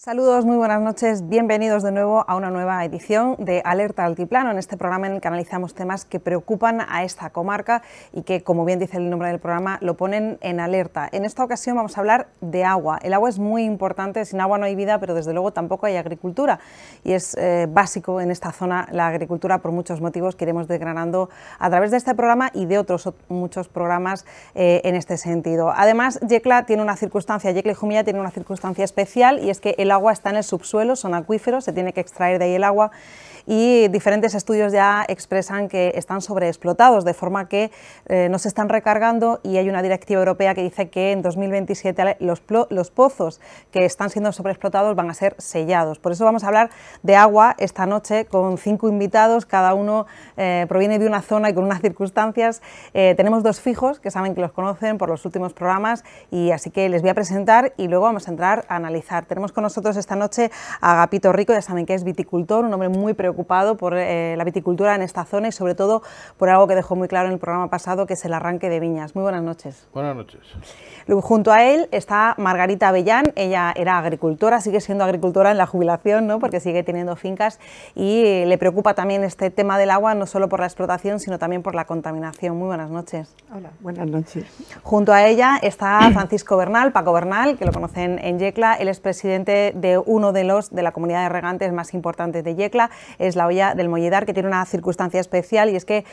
Saludos, muy buenas noches, bienvenidos de nuevo a una nueva edición de Alerta Altiplano, en este programa en el que analizamos temas que preocupan a esta comarca y que, como bien dice el nombre del programa, lo ponen en alerta. En esta ocasión vamos a hablar de agua. El agua es muy importante, sin agua no hay vida, pero desde luego tampoco hay agricultura y es básico en esta zona la agricultura por muchos motivos que iremos desgranando a través de este programa y de otros muchos programas en este sentido. Además, Yecla tiene una circunstancia, Yecla y Jumilla tienen una circunstancia especial y es que el agua está en el subsuelo, son acuíferos, se tiene que extraer de ahí el agua y diferentes estudios ya expresan que están sobreexplotados, de forma que no se están recargando y hay una directiva europea que dice que en 2027 los pozos que están siendo sobreexplotados van a ser sellados. Por eso vamos a hablar de agua esta noche con 5 invitados, cada uno proviene de una zona y con unas circunstancias. Tenemos 2 fijos que saben que los conocen por los últimos programas y así que les voy a presentar y luego vamos a entrar a analizar. Tenemos con nosotros esta noche a Agapito Rico, ya saben que es viticultor, un hombre muy preocupado por la viticultura en esta zona y sobre todo por algo que dejó muy claro en el programa pasado, que es el arranque de viñas. Muy buenas noches. Buenas noches. Luego, junto a él está Margarita Avellán, ella era agricultora, sigue siendo agricultora en la jubilación, ¿no? Porque sigue teniendo fincas y le preocupa también este tema del agua, no solo por la explotación, sino también por la contaminación. Muy buenas noches. Hola, buenas noches. Junto a ella está Francisco Bernal, Paco Bernal, que lo conocen en Yecla. Él es presidente de uno de la comunidad de regantes más importantes de Yecla, es la Hoya del Molledar, que tiene una circunstancia especial y es que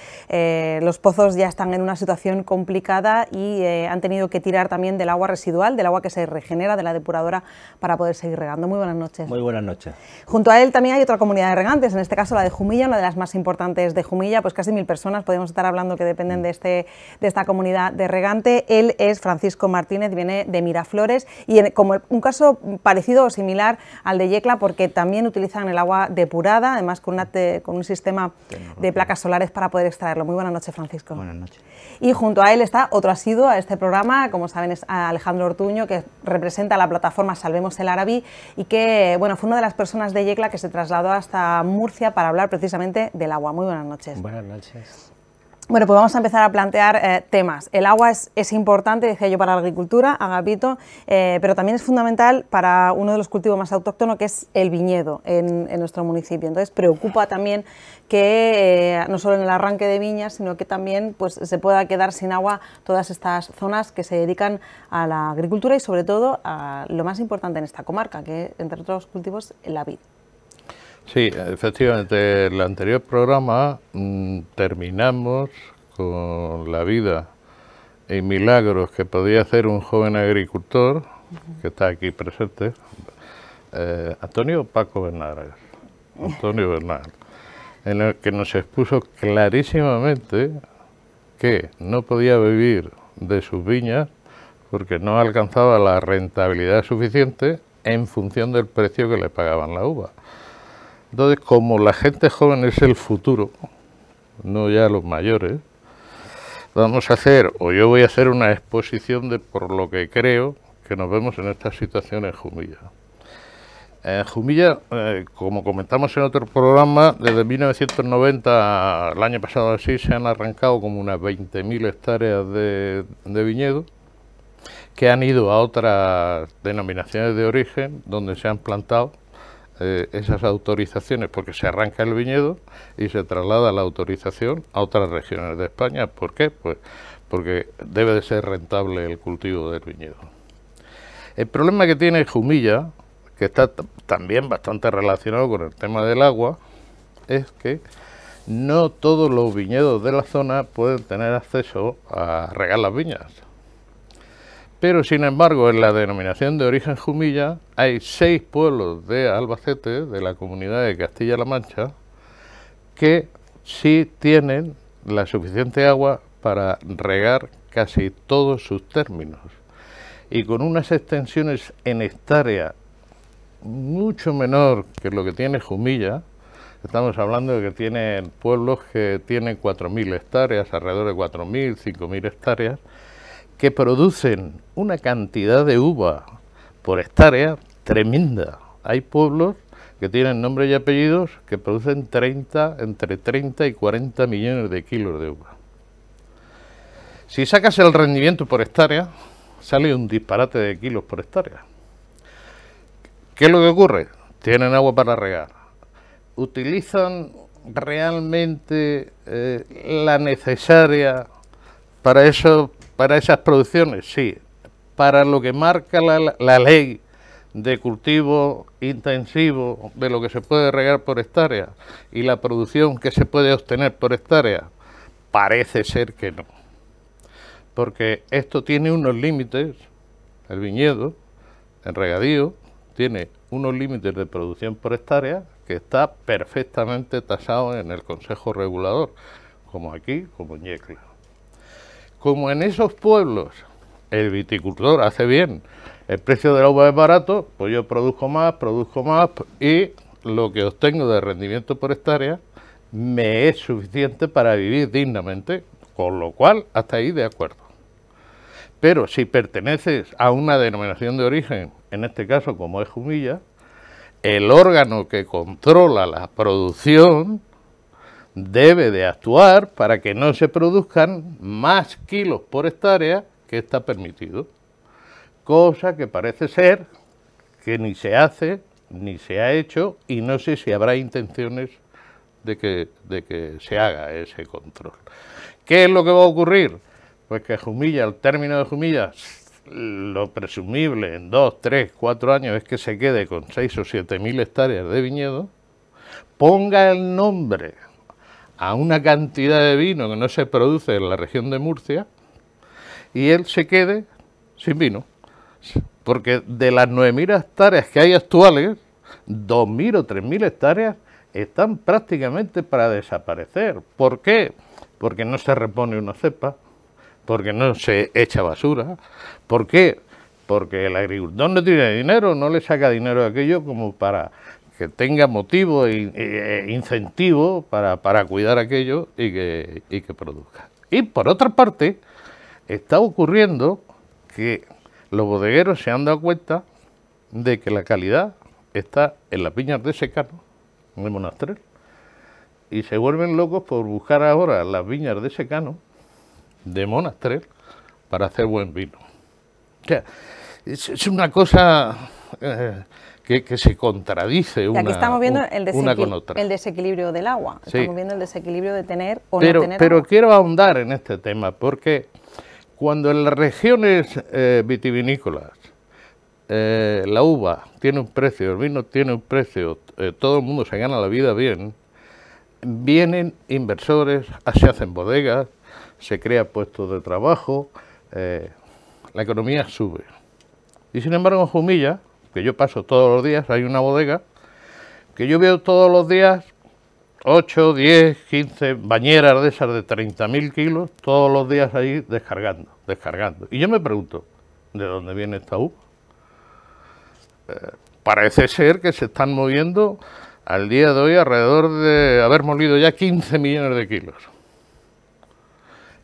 los pozos ya están en una situación complicada y han tenido que tirar también del agua residual, del agua que se regenera de la depuradora para poder seguir regando. Muy buenas noches. Muy buenas noches. Junto a él también hay otra comunidad de regantes, en este caso la de Jumilla, una de las más importantes de Jumilla, pues casi 1000 personas podemos estar hablando que dependen de esta comunidad de regante. Él es Francisco Martínez, viene de Miraflores y como un caso parecido o similar al de Yecla, porque también utilizan el agua depurada, además con un sistema de placas solares para poder extraerlo. Muy buenas noches, Francisco. Buenas noches. Y junto a él está otro asiduo a este programa, como saben es Alejandro Ortuño, que representa la plataforma Salvemos el Arabí y que bueno, fue una de las personas de Yecla que se trasladó hasta Murcia para hablar precisamente del agua. Muy buenas noches. Buenas noches. Bueno, pues vamos a empezar a plantear temas. El agua es importante, decía yo, para la agricultura, Agapito, pero también es fundamental para uno de los cultivos más autóctonos, que es el viñedo en nuestro municipio. Entonces, preocupa también que no solo en el arranque de viñas, sino que también pues, se pueda quedar sin agua todas estas zonas que se dedican a la agricultura y, sobre todo, a lo más importante en esta comarca, que, entre otros cultivos, la vid. Sí, efectivamente, en el anterior programa terminamos con la vida y milagros que podía hacer un joven agricultor, que está aquí presente, Antonio Paco Bernal, Antonio Bernal, en el que nos expuso clarísimamente que no podía vivir de sus viñas porque no alcanzaba la rentabilidad suficiente en función del precio que le pagaban la uva. Entonces, como la gente joven es el futuro, no ya los mayores, vamos a hacer, o yo voy a hacer una exposición de por lo que creo que nos vemos en esta situación en Jumilla. En Jumilla, como comentamos en otro programa, desde 1990 al año pasado así se han arrancado como unas 20.000 hectáreas de viñedo que han ido a otras denominaciones de origen donde se han plantado esas autorizaciones, porque se arranca el viñedo y se traslada la autorización a otras regiones de España. ¿Por qué? Pues porque debe de ser rentable el cultivo del viñedo. El problema que tiene Jumilla, que está también bastante relacionado con el tema del agua, es que no todos los viñedos de la zona pueden tener acceso a regar las viñas. Pero, sin embargo, en la denominación de origen Jumilla hay 6 pueblos de Albacete, de la comunidad de Castilla-La Mancha, que sí tienen la suficiente agua para regar casi todos sus términos. Y con unas extensiones en hectárea mucho menor que lo que tiene Jumilla, estamos hablando de que tienen pueblos que tienen 4.000 hectáreas, alrededor de 4.000, 5.000 hectáreas, que producen una cantidad de uva por hectárea tremenda. Hay pueblos que tienen nombre y apellidos que producen entre 30 y 40 millones de kilos de uva. Si sacas el rendimiento por hectárea, sale un disparate de kilos por hectárea. ¿Qué es lo que ocurre? Tienen agua para regar. ¿Utilizan realmente la necesaria para eso, para esas producciones? Sí. Para lo que marca la ley de cultivo intensivo, de lo que se puede regar por hectárea y la producción que se puede obtener por hectárea, parece ser que no. Porque esto tiene unos límites, el viñedo, el regadío, tiene unos límites de producción por hectárea que está perfectamente tasado en el Consejo Regulador, como aquí, como en Yecla. Como en esos pueblos el viticultor hace bien, el precio de la uva es barato, pues yo produzco más y lo que obtengo de rendimiento por hectárea me es suficiente para vivir dignamente, con lo cual hasta ahí de acuerdo. Pero si perteneces a una denominación de origen, en este caso como es Jumilla, el órgano que controla la producción debe de actuar para que no se produzcan más kilos por hectárea que está permitido. Cosa que parece ser que ni se hace, ni se ha hecho, y no sé si habrá intenciones de que se haga ese control. ¿Qué es lo que va a ocurrir? Pues que Jumilla, al término de Jumilla, lo presumible en 2, 3, 4 años es que se quede con 6 o 7 mil hectáreas de viñedo, ponga el nombre a una cantidad de vino que no se produce en la región de Murcia y él se quede sin vino. Porque de las 9.000 hectáreas que hay actuales, 2.000 o 3.000 hectáreas están prácticamente para desaparecer. ¿Por qué? Porque no se repone una cepa, porque no se echa basura. ¿Por qué? Porque el agricultor no tiene dinero, no le saca dinero a aquello como para que tenga motivo e incentivo para cuidar aquello y que produzca. Y por otra parte, está ocurriendo que los bodegueros se han dado cuenta de que la calidad está en las viñas de secano, de Monastrell, y se vuelven locos por buscar ahora las viñas de secano, de Monastrell, para hacer buen vino. O sea, es una cosa que se contradice una, y aquí estamos viendo una con otra. El desequilibrio del agua, sí. Estamos viendo el desequilibrio de tener o no tener Pero agua. Quiero ahondar en este tema, porque cuando en las regiones vitivinícolas la uva tiene un precio, el vino tiene un precio, todo el mundo se gana la vida bien, vienen inversores, se hacen bodegas, se crean puestos de trabajo, la economía sube. Y sin embargo en Jumilla, que yo paso todos los días, hay una bodega que yo veo todos los días 8, 10, 15 bañeras de esas de 30.000 kilos, todos los días ahí descargando. Y yo me pregunto, ¿de dónde viene esta uva? Parece ser que se están moviendo al día de hoy alrededor de haber molido ya 15 millones de kilos.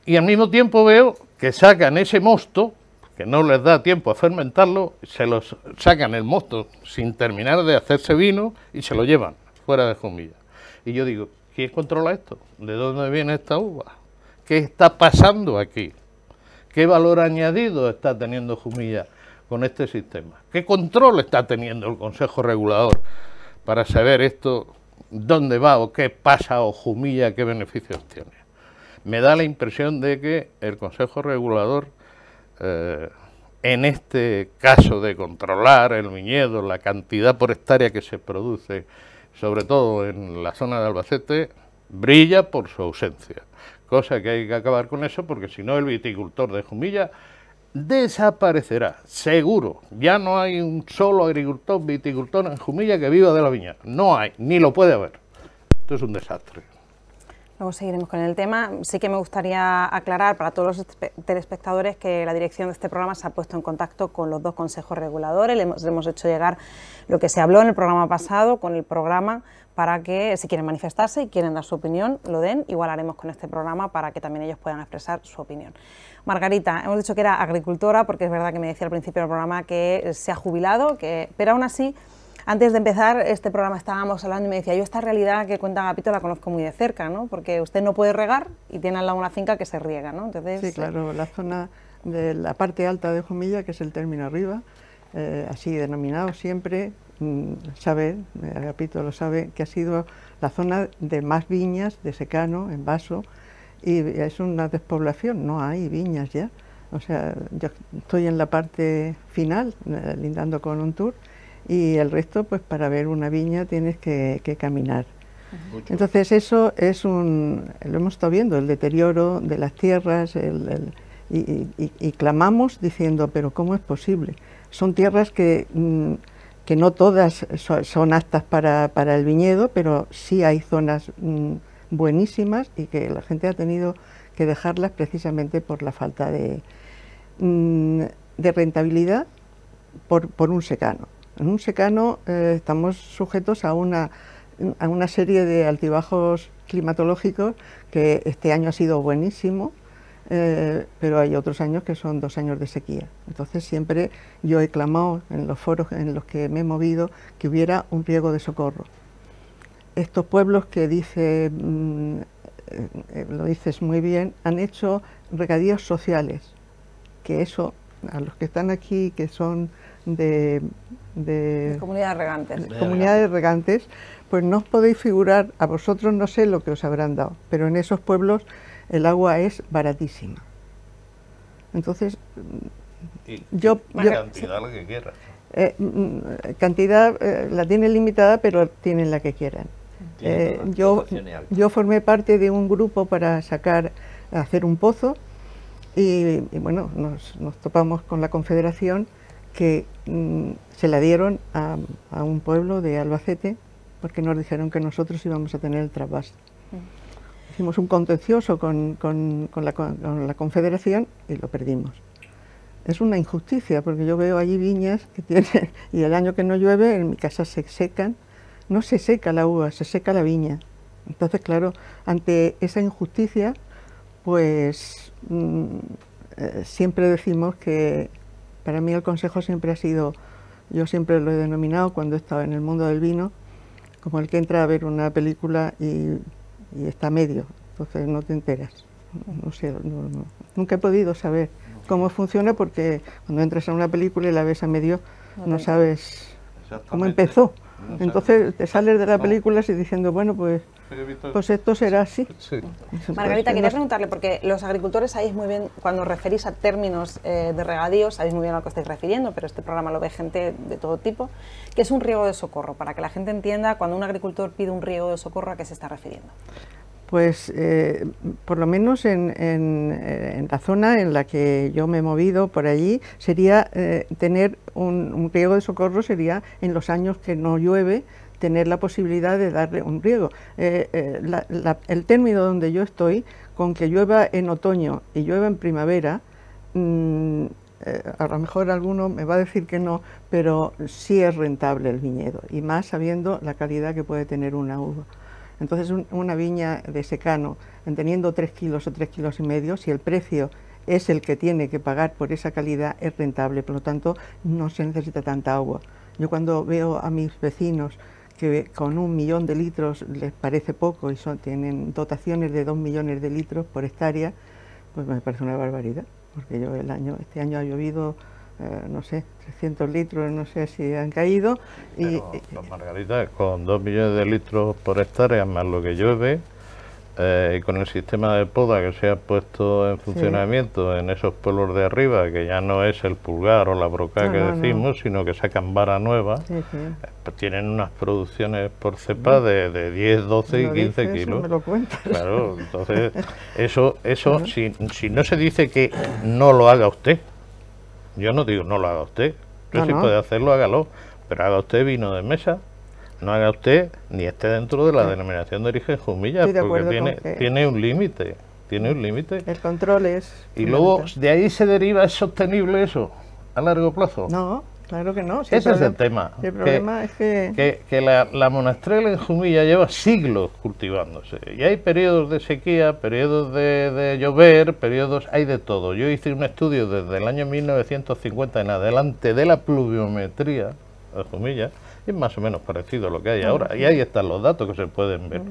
Y al mismo tiempo veo que sacan ese mosto, que no les da tiempo a fermentarlo, se los sacan el mosto sin terminar de hacerse vino y se lo llevan fuera de Jumilla. Y yo digo, ¿quién controla esto? ¿De dónde viene esta uva? ¿Qué está pasando aquí? ¿Qué valor añadido está teniendo Jumilla con este sistema? ¿Qué control está teniendo el Consejo Regulador para saber esto, dónde va o qué pasa o Jumilla qué beneficios tiene? Me da la impresión de que el Consejo Regulador, en este caso de controlar el viñedo, la cantidad por hectárea que se produce, sobre todo en la zona de Albacete, brilla por su ausencia. Cosa que hay que acabar con eso, porque si no el viticultor de Jumilla desaparecerá, seguro. Ya no hay un solo agricultor, viticultor en Jumilla que viva de la viña. No hay, ni lo puede haber. Esto es un desastre. Luego seguiremos con el tema. Sí que me gustaría aclarar para todos los telespectadores que la dirección de este programa se ha puesto en contacto con los dos consejos reguladores. Les hemos hecho llegar lo que se habló en el programa pasado con el programa para que, si quieren manifestarse y quieren dar su opinión, lo den. Igual haremos con este programa para que también ellos puedan expresar su opinión. Margarita, hemos dicho que era agricultora, porque es verdad que me decía al principio del programa que se ha jubilado, pero aún así, antes de empezar este programa estábamos hablando y me decía, yo esta realidad que cuenta Agapito la conozco muy de cerca, ¿no? Porque usted no puede regar y tiene al lado una finca que se riega, ¿no? Entonces, sí, claro, la zona de la parte alta de Jumilla, que es el término arriba, así denominado siempre, saber, Agapito lo sabe, que ha sido la zona de más viñas de secano, en vaso, y es una despoblación, no hay viñas ya. O sea, yo estoy en la parte final, lindando con un tour, y el resto, pues para ver una viña tienes que caminar. Mucho. Entonces eso es lo hemos estado viendo, el deterioro de las tierras, y clamamos diciendo, pero ¿cómo es posible? Son tierras que no todas son aptas para el viñedo, pero sí hay zonas buenísimas y que la gente ha tenido que dejarlas precisamente por la falta de rentabilidad por un secano. En un secano estamos sujetos a una serie de altibajos climatológicos, que este año ha sido buenísimo, pero hay otros años que son 2 años de sequía. Entonces siempre yo he clamado en los foros en los que me he movido que hubiera un riego de socorro. Estos pueblos que lo dices muy bien, han hecho regadíos sociales, que eso, a los que están aquí, que son de comunidades regantes. Comunidades regantes, pues no os podéis figurar, a vosotros no sé lo que os habrán dado, pero en esos pueblos el agua es baratísima. Entonces, cantidad la que quieras. Cantidad la tienen limitada, pero tienen la que quieran. Yo formé parte de un grupo para hacer un pozo, y bueno, nos topamos con la Confederación, que se la dieron a un pueblo de Albacete, porque nos dijeron que nosotros íbamos a tener el trasvase. Hicimos un contencioso con la Confederación y lo perdimos. Es una injusticia, porque yo veo allí viñas que tienen, y el año que no llueve en mi casa se secan, no se seca la uva, se seca la viña. Entonces, claro, ante esa injusticia, pues siempre decimos que para mí el consejo siempre ha sido, yo siempre lo he denominado cuando he estado en el mundo del vino, como el que entra a ver una película y está a medio, entonces no te enteras. No sé, nunca he podido saber cómo funciona, porque cuando entras a una película y la ves a medio, no sabes cómo empezó. Entonces te sales de la película y diciendo, bueno, pues esto será así. Sí. Margarita, quería preguntarle, porque los agricultores sabéis muy bien, cuando os referís a términos de regadío, sabéis muy bien a lo que estáis refiriendo, pero este programa lo ve gente de todo tipo, que es un riego de socorro, para que la gente entienda, cuando un agricultor pide un riego de socorro, ¿a qué se está refiriendo? Pues por lo menos en la zona en la que yo me he movido por allí, sería tener un riego de socorro, sería en los años que no llueve, tener la posibilidad de darle un riego. El término donde yo estoy, con que llueva en otoño y llueva en primavera, a lo mejor alguno me va a decir que no, pero sí es rentable el viñedo, y más sabiendo la calidad que puede tener una uva. Entonces una viña de secano, teniendo 3 kilos o 3,5 kilos, si el precio es el que tiene que pagar por esa calidad, es rentable, por lo tanto no se necesita tanta agua. Yo cuando veo a mis vecinos que con 1 millón de litros les parece poco y tienen dotaciones de 2 millones de litros por hectárea, pues me parece una barbaridad, porque yo este año ha llovido, no sé, 300 litros, no sé si han caído. Pero, Margarita, con 2 millones de litros por hectárea más lo que llueve, y con el sistema de poda que se ha puesto en funcionamiento en esos pueblos de arriba, que ya no es el pulgar o la broca que decimos, sino que sacan vara nueva, pues tienen unas producciones por cepa de 10, 12 y 15 kilos. Eso me lo cuentas. Claro, entonces eso si no se dice que no lo haga usted, yo no digo no lo haga usted, si puede hacerlo, hágalo, pero haga usted vino de mesa. No haga usted ni esté dentro de la denominación de origen Jumilla, porque tiene un límite, El control es... Y luego, ¿de ahí se deriva, es sostenible eso a largo plazo? No, claro que no. Ese es el tema. El problema es que la monastrell en Jumilla lleva siglos cultivándose. Y hay periodos de sequía, periodos de llover, hay de todo. Yo hice un estudio desde el año 1950 en adelante de la pluviometría de Jumilla, es más o menos parecido a lo que hay ahora, y ahí están los datos que se pueden ver.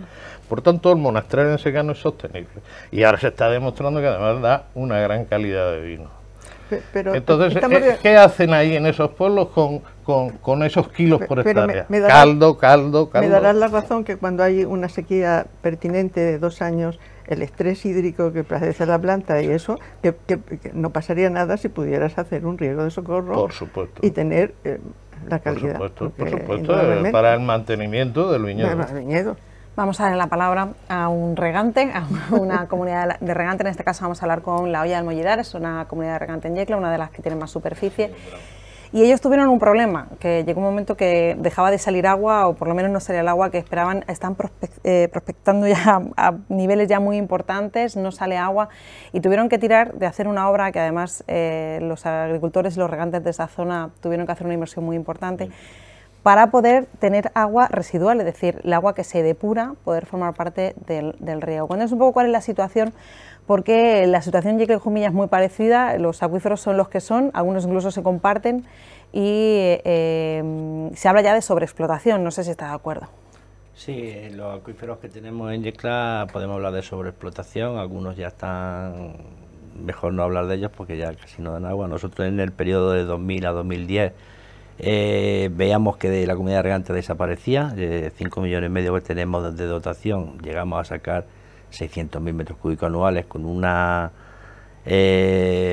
Por tanto, el monastrell en secano es sostenible, y ahora se está demostrando que además da una gran calidad de vino. Pero entonces, ¿qué hacen ahí en esos pueblos con con esos kilos por Pero hectárea. caldo. Me darás la caldo. razón que cuando hay una sequía pertinente de 2 años, el estrés hídrico que padece la planta y eso, que no pasaría nada si pudieras hacer un riego de socorro. Por supuesto. Y tener la calidad. Por supuesto, para el mantenimiento del viñedo. Vamos a darle la palabra a un regante, a una comunidad de regante. En este caso vamos a hablar con La Hoya del Molledar, es una comunidad de regante en Yecla, una de las que tiene más superficie. Y ellos tuvieron un problema, que llegó un momento que dejaba de salir agua, o por lo menos no salía el agua que esperaban. Están prospectando ya a niveles ya muy importantes, no sale agua, y tuvieron que tirar de hacer una obra que además los agricultores y los regantes de esa zona tuvieron que hacer una inversión muy importante para poder tener agua residual, es decir, el agua que se depura, poder formar parte del riego. Cuéntanos un poco cuál es la situación, porque la situación en Yecla y Jumilla es muy parecida, los acuíferos son los que son, algunos incluso se comparten, y se habla ya de sobreexplotación, no sé si está de acuerdo. Sí, los acuíferos que tenemos en Yecla podemos hablar de sobreexplotación, algunos ya están, mejor no hablar de ellos porque ya casi no dan agua. Nosotros en el periodo de 2000 a 2010 veíamos que de la comunidad regante desaparecía, de 5,5 millones que tenemos de dotación, llegamos a sacar 600.000 metros cúbicos anuales con una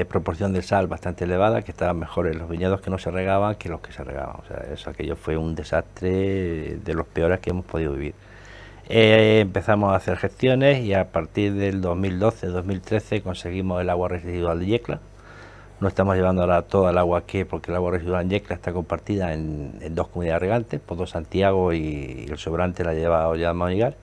proporción de sal bastante elevada, que estaban mejores los viñedos que no se regaban que los que se regaban. O sea, aquello fue un desastre de los peores que hemos podido vivir. Empezamos a hacer gestiones y a partir del 2012-2013 conseguimos el agua residual de Yecla. No estamos llevando ahora toda el agua porque el agua residual en Yecla está compartida en 2 comunidades regantes, Pozo Santiago y el sobrante la lleva Hoya del Molledar.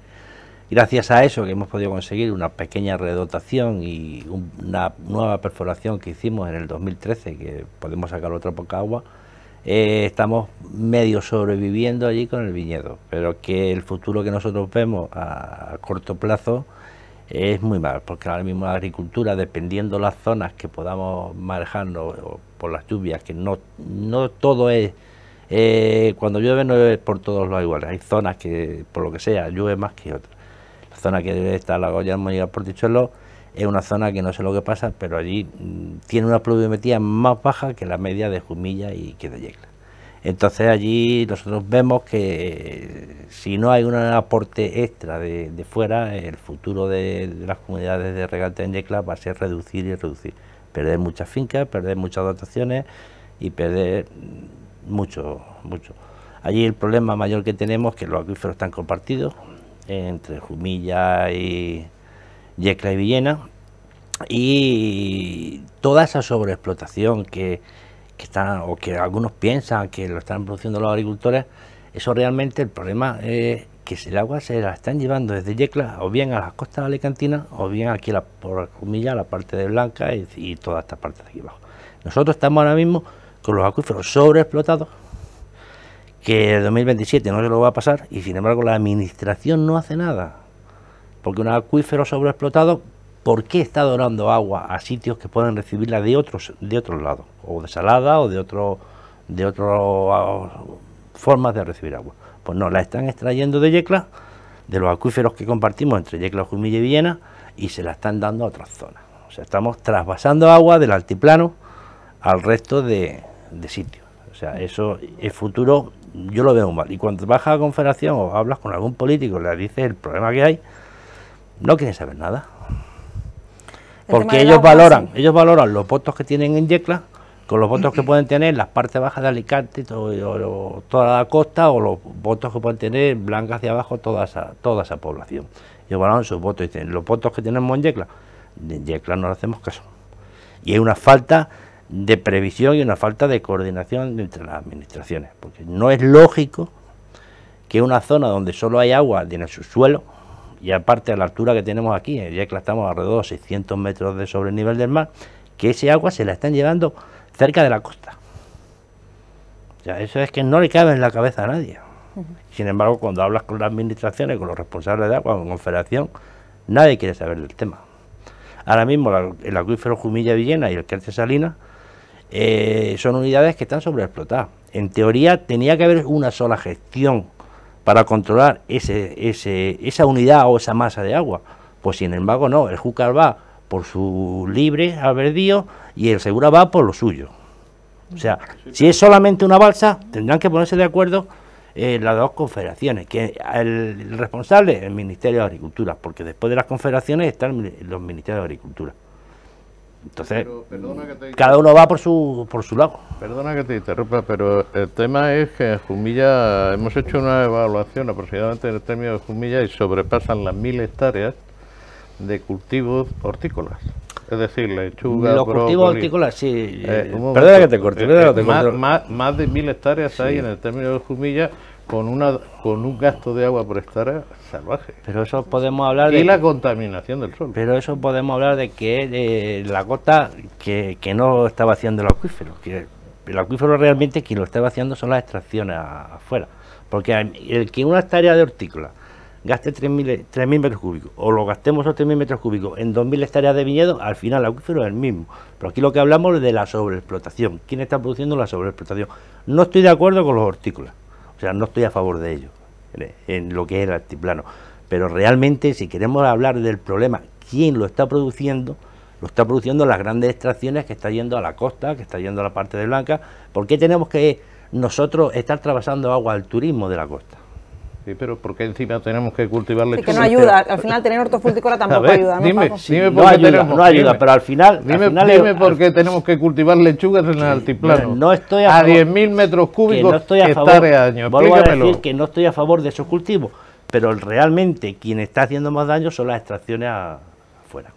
Gracias a eso que hemos podido conseguir una pequeña redotación y una nueva perforación que hicimos en el 2013, que podemos sacar otra poca agua, estamos medio sobreviviendo allí con el viñedo, pero que el futuro que nosotros vemos a corto plazo es muy mal, porque ahora mismo la agricultura, dependiendo las zonas que podamos manejarnos por las lluvias, que no todo es, cuando llueve no es por todos los iguales, hay zonas que por lo que sea llueve más que otras. La zona que debe estar la Hoya del Molledar por Portichuelo es una zona que no sé lo que pasa, pero allí tiene una pluviometría más baja que la media de Jumilla y que de Yecla. Entonces allí nosotros vemos que si no hay un aporte extra de fuera, el futuro de las comunidades de regante en Yecla va a ser reducir y reducir. Perder muchas fincas, perder muchas dotaciones y perder mucho. Allí el problema mayor que tenemos es que los acuíferos están compartidos entre Jumilla y Yecla y Villena, y toda esa sobreexplotación que están, o que algunos piensan que lo están produciendo los agricultores, eso realmente el problema es que el agua se la están llevando desde Yecla o bien a las costas alicantinas o bien aquí por Jumilla, la parte de Blanca y toda esta parte de aquí abajo. Nosotros estamos ahora mismo con los acuíferos sobreexplotados, que el 2027 no se lo va a pasar, y sin embargo la administración no hace nada, porque un acuífero sobreexplotado, ¿por qué está donando agua a sitios que pueden recibirla de otros lados, o desalada o de otras formas de recibir agua? Pues no, la están extrayendo de Yecla, de los acuíferos que compartimos entre Yecla, Jumilla y Villena, y se la están dando a otras zonas. O sea, estamos trasvasando agua del altiplano al resto de sitios. O sea, eso es futuro, yo lo veo mal. Y cuando vas a la Confederación o hablas con algún político, le dices el problema que hay, no quieren saber nada. Porque ellos valoran los votos que tienen en Yecla con los votos que pueden tener las partes bajas de Alicante, toda la costa, o los votos que pueden tener Blanca hacia abajo, toda esa población. Ellos valoran sus votos y dicen, los votos que tenemos en Yecla no le hacemos caso. Y hay una falta de previsión y una falta de coordinación entre las administraciones, porque no es lógico que una zona donde solo hay agua en el subsuelo, y aparte a la altura que tenemos aquí, en Yecla estamos alrededor de 600 metros de sobre el nivel del mar, que ese agua se la están llevando cerca de la costa. O sea, eso es que no le cabe en la cabeza a nadie. Sin embargo, cuando hablas con las administraciones, con los responsables de agua, con Confederación, nadie quiere saber del tema. Ahora mismo el acuífero Jumilla-Villena y el Quercia Salinas son unidades que están sobreexplotadas. En teoría tenía que haber una sola gestión para controlar esa unidad o esa masa de agua. Pues sin embargo no, el Júcar va por su libre albedrío y el Segura va por lo suyo. O sea, si es solamente una balsa, tendrán que ponerse de acuerdo las dos confederaciones, que el responsable es el Ministerio de Agricultura, porque después de las confederaciones están los Ministerios de Agricultura. Entonces, cada uno va por su lado. Perdona que te interrumpa, pero el tema es que en Jumilla hemos hecho una evaluación aproximadamente en el término de Jumilla y sobrepasan las 1000 hectáreas de cultivos hortícolas. Es decir, lechuga, los brócoli, cultivos hortícolas, sí. Perdona que te corte. Más de 1000 hectáreas hay en el término de Jumilla con un gasto de agua por hectárea salvaje. Pero eso podemos hablar y la contaminación del suelo. Pero eso podemos hablar de que la gota que no está vaciando el acuífero, que el acuífero realmente quien lo está vaciando son las extracciones afuera, porque el que una hectárea de hortícola gaste 3.000 metros cúbicos, o lo gastemos esos 3.000 metros cúbicos en 2.000 hectáreas de viñedo, al final el acuífero es el mismo. Pero aquí lo que hablamos es de la sobreexplotación. ¿Quién está produciendo la sobreexplotación? No estoy de acuerdo con los hortícolas, o sea, no estoy a favor de ellos, en lo que es el altiplano. Pero realmente, si queremos hablar del problema, ¿quién lo está produciendo? Lo está produciendo las grandes extracciones que está yendo a la costa, que está yendo a la parte de Blanca. ¿Por qué tenemos que nosotros estar trabajando agua al turismo de la costa? Sí, pero ¿por qué encima tenemos que cultivar lechugas? Que no ayuda, al final tener hortofrutícola tampoco ayuda, ¿no? Dime no ayuda, pero al final... Dime por qué tenemos que cultivar lechugas en el altiplano. No estoy a 10.000 metros cúbicos hectáreas al año. Vuelvo a decir que no estoy a favor de esos cultivos, pero realmente quien está haciendo más daño son las extracciones afuera.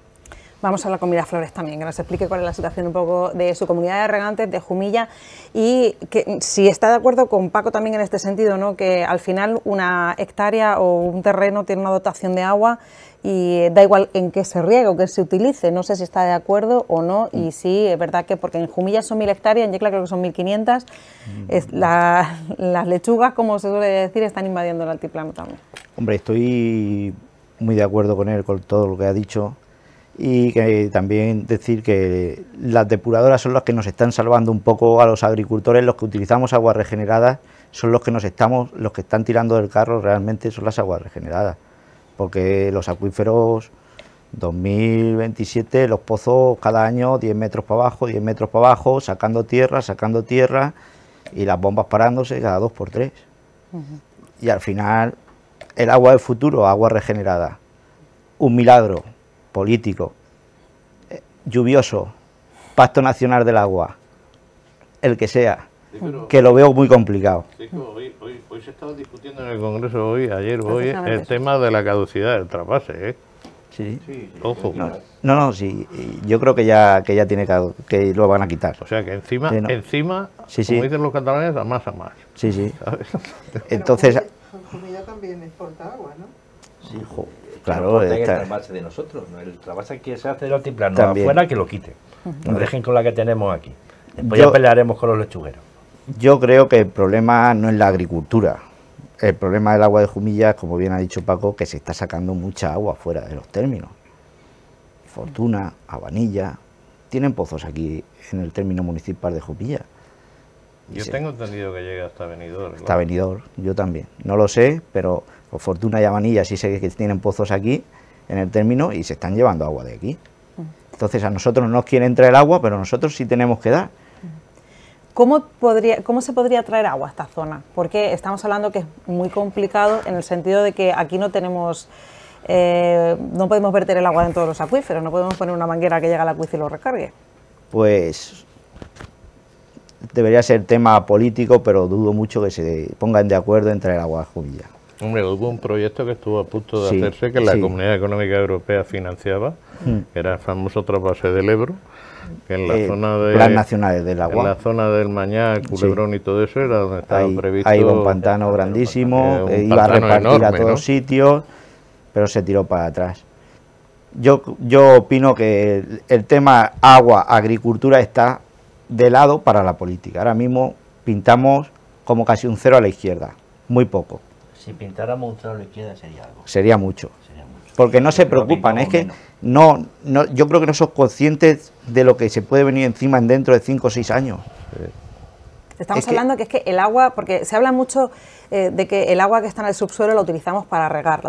Vamos a hablar con Miraflores también, que nos explique cuál es la situación un poco de su comunidad de regantes, de Jumilla, y que si está de acuerdo con Paco también en este sentido, ¿no? Que al final una hectárea o un terreno tiene una dotación de agua y da igual en qué se riegue o qué se utilice. No sé si está de acuerdo o no, y sí, es verdad que porque en Jumilla son 1000 hectáreas, en Yecla creo que son 1500, las lechugas, como se suele decir, están invadiendo el altiplano también. Hombre, estoy muy de acuerdo con él, con todo lo que ha dicho. Y que también decir que las depuradoras son las que nos están salvando un poco a los agricultores, los que utilizamos aguas regeneradas, son los que están tirando del carro realmente son las aguas regeneradas, porque los acuíferos 2027, los pozos cada año 10 metros para abajo, 10 metros para abajo, sacando tierra y las bombas parándose cada 2 por 3. Y al final el agua del futuro, agua regenerada, un milagro político, lluvioso, pacto nacional del agua, el que sea, que lo veo muy complicado. Hoy se estaba discutiendo en el Congreso, ayer, el tema de la caducidad del trasvase, ¿eh? Sí. Ojo. No, sí, yo creo que ya tiene que lo van a quitar. O sea que encima, como dicen los catalanes, a más. Sí. Entonces... Jumilla también exporta agua, ¿no? Sí, claro, el trasvase de nosotros, ¿no? El trasvase que se hace del altiplano afuera, que lo quiten. Nos dejen con la que tenemos aquí. Después ya pelearemos con los lechugueros. Yo creo que el problema no es la agricultura. El problema del agua de Jumilla, como bien ha dicho Paco, que se está sacando mucha agua fuera de los términos. Fortuna, Habanilla, tienen pozos aquí en el término municipal de Jumilla. Yo tengo entendido que llega hasta Benidorm. Hasta Benidorm, yo también. No lo sé, pero Fortuna y Habanilla sí sé que tienen pozos aquí en el término y se están llevando agua de aquí. Entonces a nosotros no nos quiere entrar el agua, pero nosotros sí tenemos que dar. ¿Cómo se podría traer agua a esta zona? Porque estamos hablando que es muy complicado en el sentido de que aquí no tenemos, no podemos verter el agua en todos los acuíferos, no podemos poner una manguera que llegue al acuífero y lo recargue. Pues debería ser tema político, pero dudo mucho que se pongan de acuerdo entre el agua de Jumilla. Hombre, hubo un proyecto que estuvo a punto de hacerse, que la Comunidad Económica Europea financiaba, que era el famoso trasvase del Ebro, que en la zona de... Plan Nacionales del Agua. En la zona del Mañar, Culebrón y todo eso era donde estaba previsto... Ahí iba un pantano grandísimo, iba a repartir enorme, a todos sitios, pero se tiró para atrás. Yo opino que el tema agua, agricultura está de lado para la política. Ahora mismo pintamos como casi un 0 a la izquierda, muy poco. Si pintáramos un 0 a la izquierda sería algo. Sería mucho. Porque no se preocupan, es que yo creo que no son conscientes de lo que se puede venir encima dentro de 5 o 6 años. Estamos hablando que es que el agua, porque se habla mucho de que el agua que está en el subsuelo la utilizamos para regar,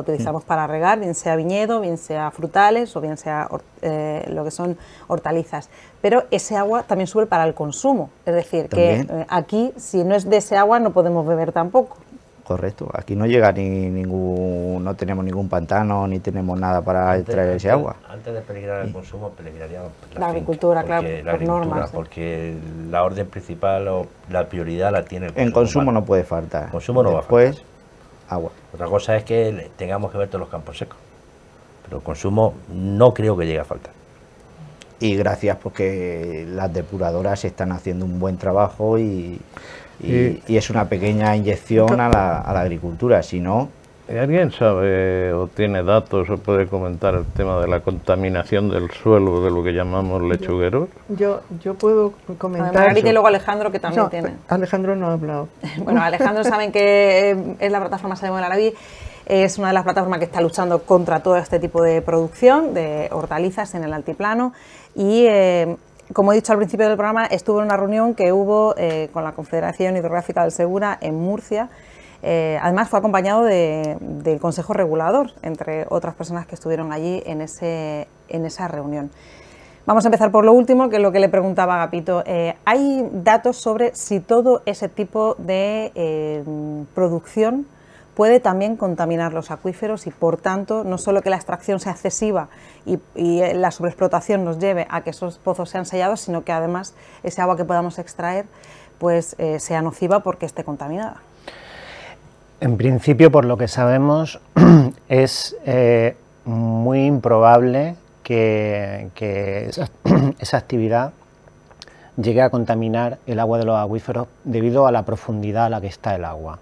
bien sea viñedo, bien sea frutales o bien sea lo que son hortalizas, pero ese agua también sirve para el consumo, es decir, ¿también? Que aquí si no es de ese agua no podemos beber tampoco. Correcto, aquí no llega no tenemos ningún pantano ni tenemos nada para extraer ese agua. Antes de peligrar el consumo, peligraría la agricultura, claro, por normas. Porque la orden principal o la prioridad la tiene el consumo. En consumo no puede faltar. El consumo no Después, va a faltar. Agua. Otra cosa es que tengamos que ver todos los campos secos, pero el consumo no creo que llegue a faltar. Y gracias porque las depuradoras están haciendo un buen trabajo y es una pequeña inyección a la agricultura, si no... ¿Alguien sabe o tiene datos o puede comentar el tema de la contaminación del suelo de lo que llamamos lechugueros? Yo puedo comentar... Margarita y luego Alejandro, que también tiene. Alejandro no ha hablado. Bueno, Alejandro saben que es la plataforma Sabemos de la Vid, es una de las plataformas que está luchando contra todo este tipo de producción de hortalizas en el altiplano y... como he dicho al principio del programa, estuve en una reunión que hubo con la Confederación Hidrográfica del Segura en Murcia. Además fue acompañado del Consejo Regulador, entre otras personas que estuvieron allí en esa reunión. Vamos a empezar por lo último, que es lo que le preguntaba a Agapito. ¿Hay datos sobre si todo ese tipo de producción puede también contaminar los acuíferos y, por tanto, no solo que la extracción sea excesiva y la sobreexplotación nos lleve a que esos pozos sean sellados, sino que además ese agua que podamos extraer pues sea nociva porque esté contaminada? En principio, por lo que sabemos, es muy improbable que esa actividad llegue a contaminar el agua de los acuíferos debido a la profundidad a la que está el agua.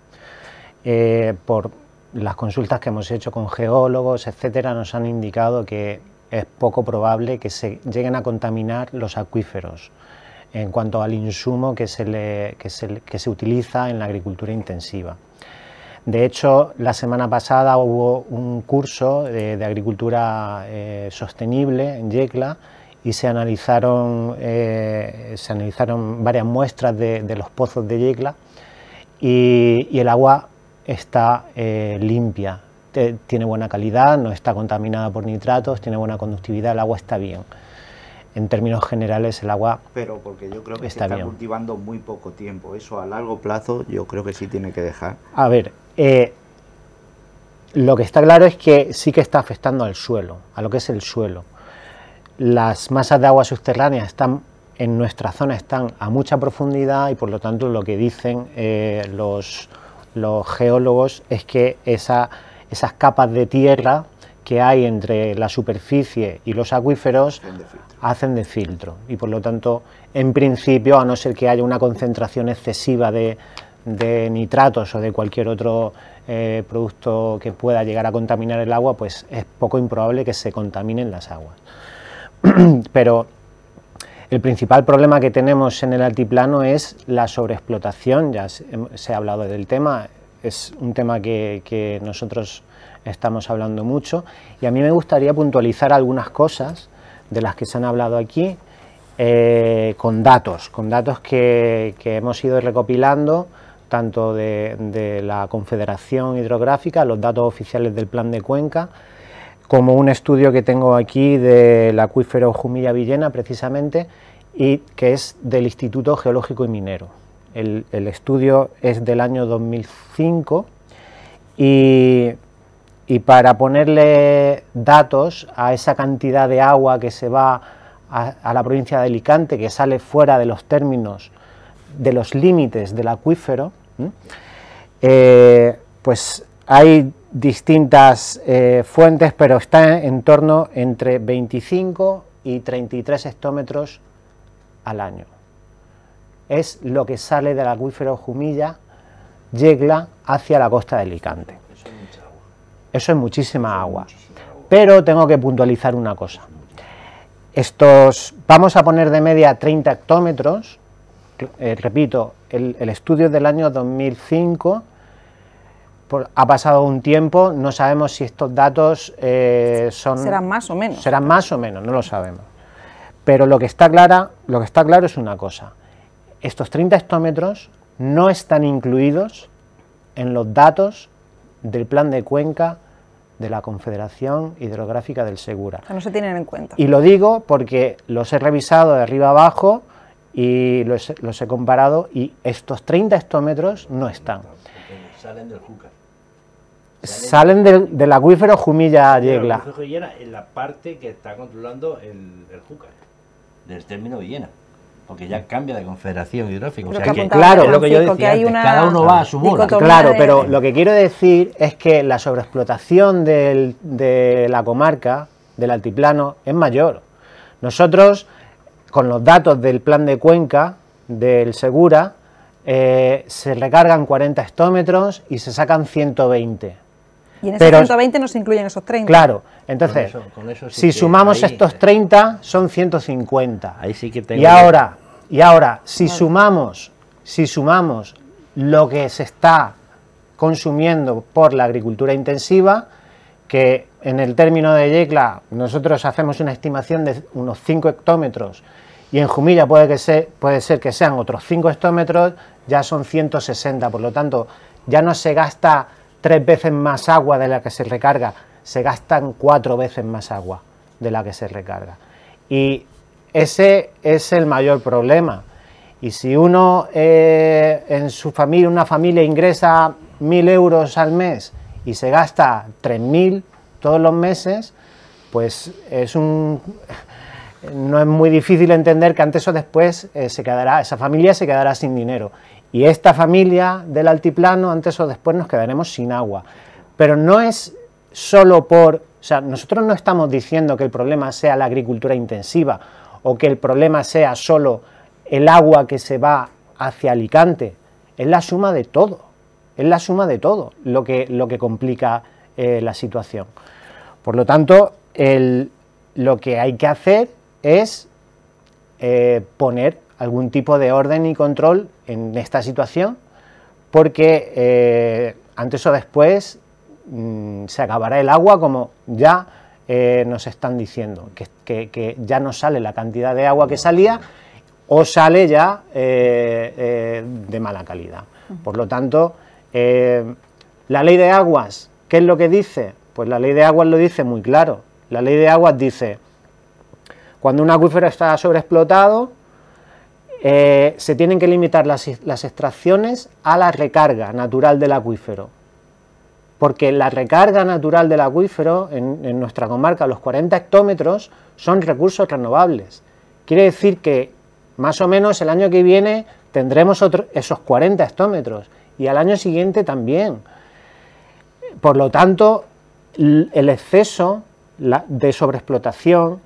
Por las consultas que hemos hecho con geólogos, etcétera, nos han indicado que es poco probable que se lleguen a contaminar los acuíferos en cuanto al insumo que se utiliza en la agricultura intensiva. De hecho, la semana pasada hubo un curso de agricultura sostenible en Yecla y se analizaron varias muestras de los pozos de Yecla y el agua está limpia, tiene buena calidad, no está contaminada por nitratos, tiene buena conductividad, el agua está bien. En términos generales el agua pero porque yo creo que se está cultivando muy poco tiempo, eso a largo plazo yo creo que sí tiene que dejar. A ver, lo que está claro es que sí que está afectando al suelo, a lo que es el suelo. Las masas de agua subterráneas están en nuestra zona, están a mucha profundidad y por lo tanto lo que dicen los geólogos es que esas capas de tierra que hay entre la superficie y los acuíferos hacen de filtro y por lo tanto, en principio, a no ser que haya una concentración excesiva de nitratos o de cualquier otro producto que pueda llegar a contaminar el agua, pues es poco improbable que se contaminen las aguas. Pero el principal problema que tenemos en el altiplano es la sobreexplotación, ya se ha hablado del tema, es un tema que nosotros estamos hablando mucho y a mí me gustaría puntualizar algunas cosas de las que se han hablado aquí con datos que hemos ido recopilando tanto de la Confederación Hidrográfica, los datos oficiales del Plan de Cuenca, como un estudio que tengo aquí del acuífero Jumilla-Villena precisamente y que es del Instituto Geológico y Minero. El estudio es del año 2005 y para ponerle datos a esa cantidad de agua que se va a la provincia de Alicante, que sale fuera de los términos, de los límites del acuífero, pues hay distintas fuentes, pero está en torno entre 25 y 33 hectómetros al año. Es lo que sale del acuífero Jumilla-Yecla hacia la costa de Alicante. Eso es muchísima agua. Pero tengo que puntualizar una cosa. Vamos a poner de media 30 hectómetros, repito, el estudio es del año 2005, ha pasado un tiempo, no sabemos si estos datos serán más o menos. Serán más o menos, no lo sabemos. Pero lo que está claro es una cosa. Estos 30 hectómetros no están incluidos en los datos del plan de cuenca de la Confederación Hidrográfica del Segura. O sea, no se tienen en cuenta. Y lo digo porque los he revisado de arriba abajo y los he comparado, y estos 30 hectómetros no están. Salen del Júcar. Salen del acuífero Jumilla-Yecla. En la parte que está controlando el Júcar, del término Villena, porque ya cambia de confederación hidrográfica. O sea que, claro, es lo que yo decía antes, cada uno va a su bola. Claro, pero lo que quiero decir es que la sobreexplotación de la comarca, del altiplano, es mayor. Nosotros, con los datos del plan de cuenca del Segura, se recargan 40 hectómetros y se sacan 120. Y en esos 120 no se incluyen esos 30. Claro, entonces, con eso sí, si sumamos ahí, estos 30, son 150. Ahí sí que tengo. Y ahora, si sumamos lo que se está consumiendo por la agricultura intensiva, que en el término de Yecla nosotros hacemos una estimación de unos 5 hectómetros, y en Jumilla puede ser que sean otros 5 hectómetros, ya son 160, por lo tanto, ya no se gasta 3 veces más agua de la que se recarga, se gastan 4 veces más agua de la que se recarga. Y ese es el mayor problema. Y si uno en su familia, una familia ingresa 1.000 euros al mes y se gasta 3.000 todos los meses, pues no es muy difícil entender que antes o después esa familia se quedará sin dinero. Y esta familia del altiplano, antes o después nos quedaremos sin agua. Pero no es solo o sea, nosotros no estamos diciendo que el problema sea la agricultura intensiva o que el problema sea solo el agua que se va hacia Alicante. Es la suma de todo, lo que complica la situación. Por lo tanto, lo que hay que hacer es poner algún tipo de orden y control en esta situación, porque antes o después se acabará el agua, como ya nos están diciendo, que ya no sale la cantidad de agua que salía, o sale ya de mala calidad. Por lo tanto, la ley de aguas, ¿qué es lo que dice? Pues la ley de aguas lo dice muy claro. La ley de aguas dice: cuando un acuífero está sobreexplotado, se tienen que limitar las extracciones a la recarga natural del acuífero, porque la recarga natural del acuífero en nuestra comarca, los 40 hectómetros, son recursos renovables. Quiere decir que más o menos el año que viene tendremos esos 40 hectómetros y al año siguiente también. Por lo tanto, el exceso de sobreexplotación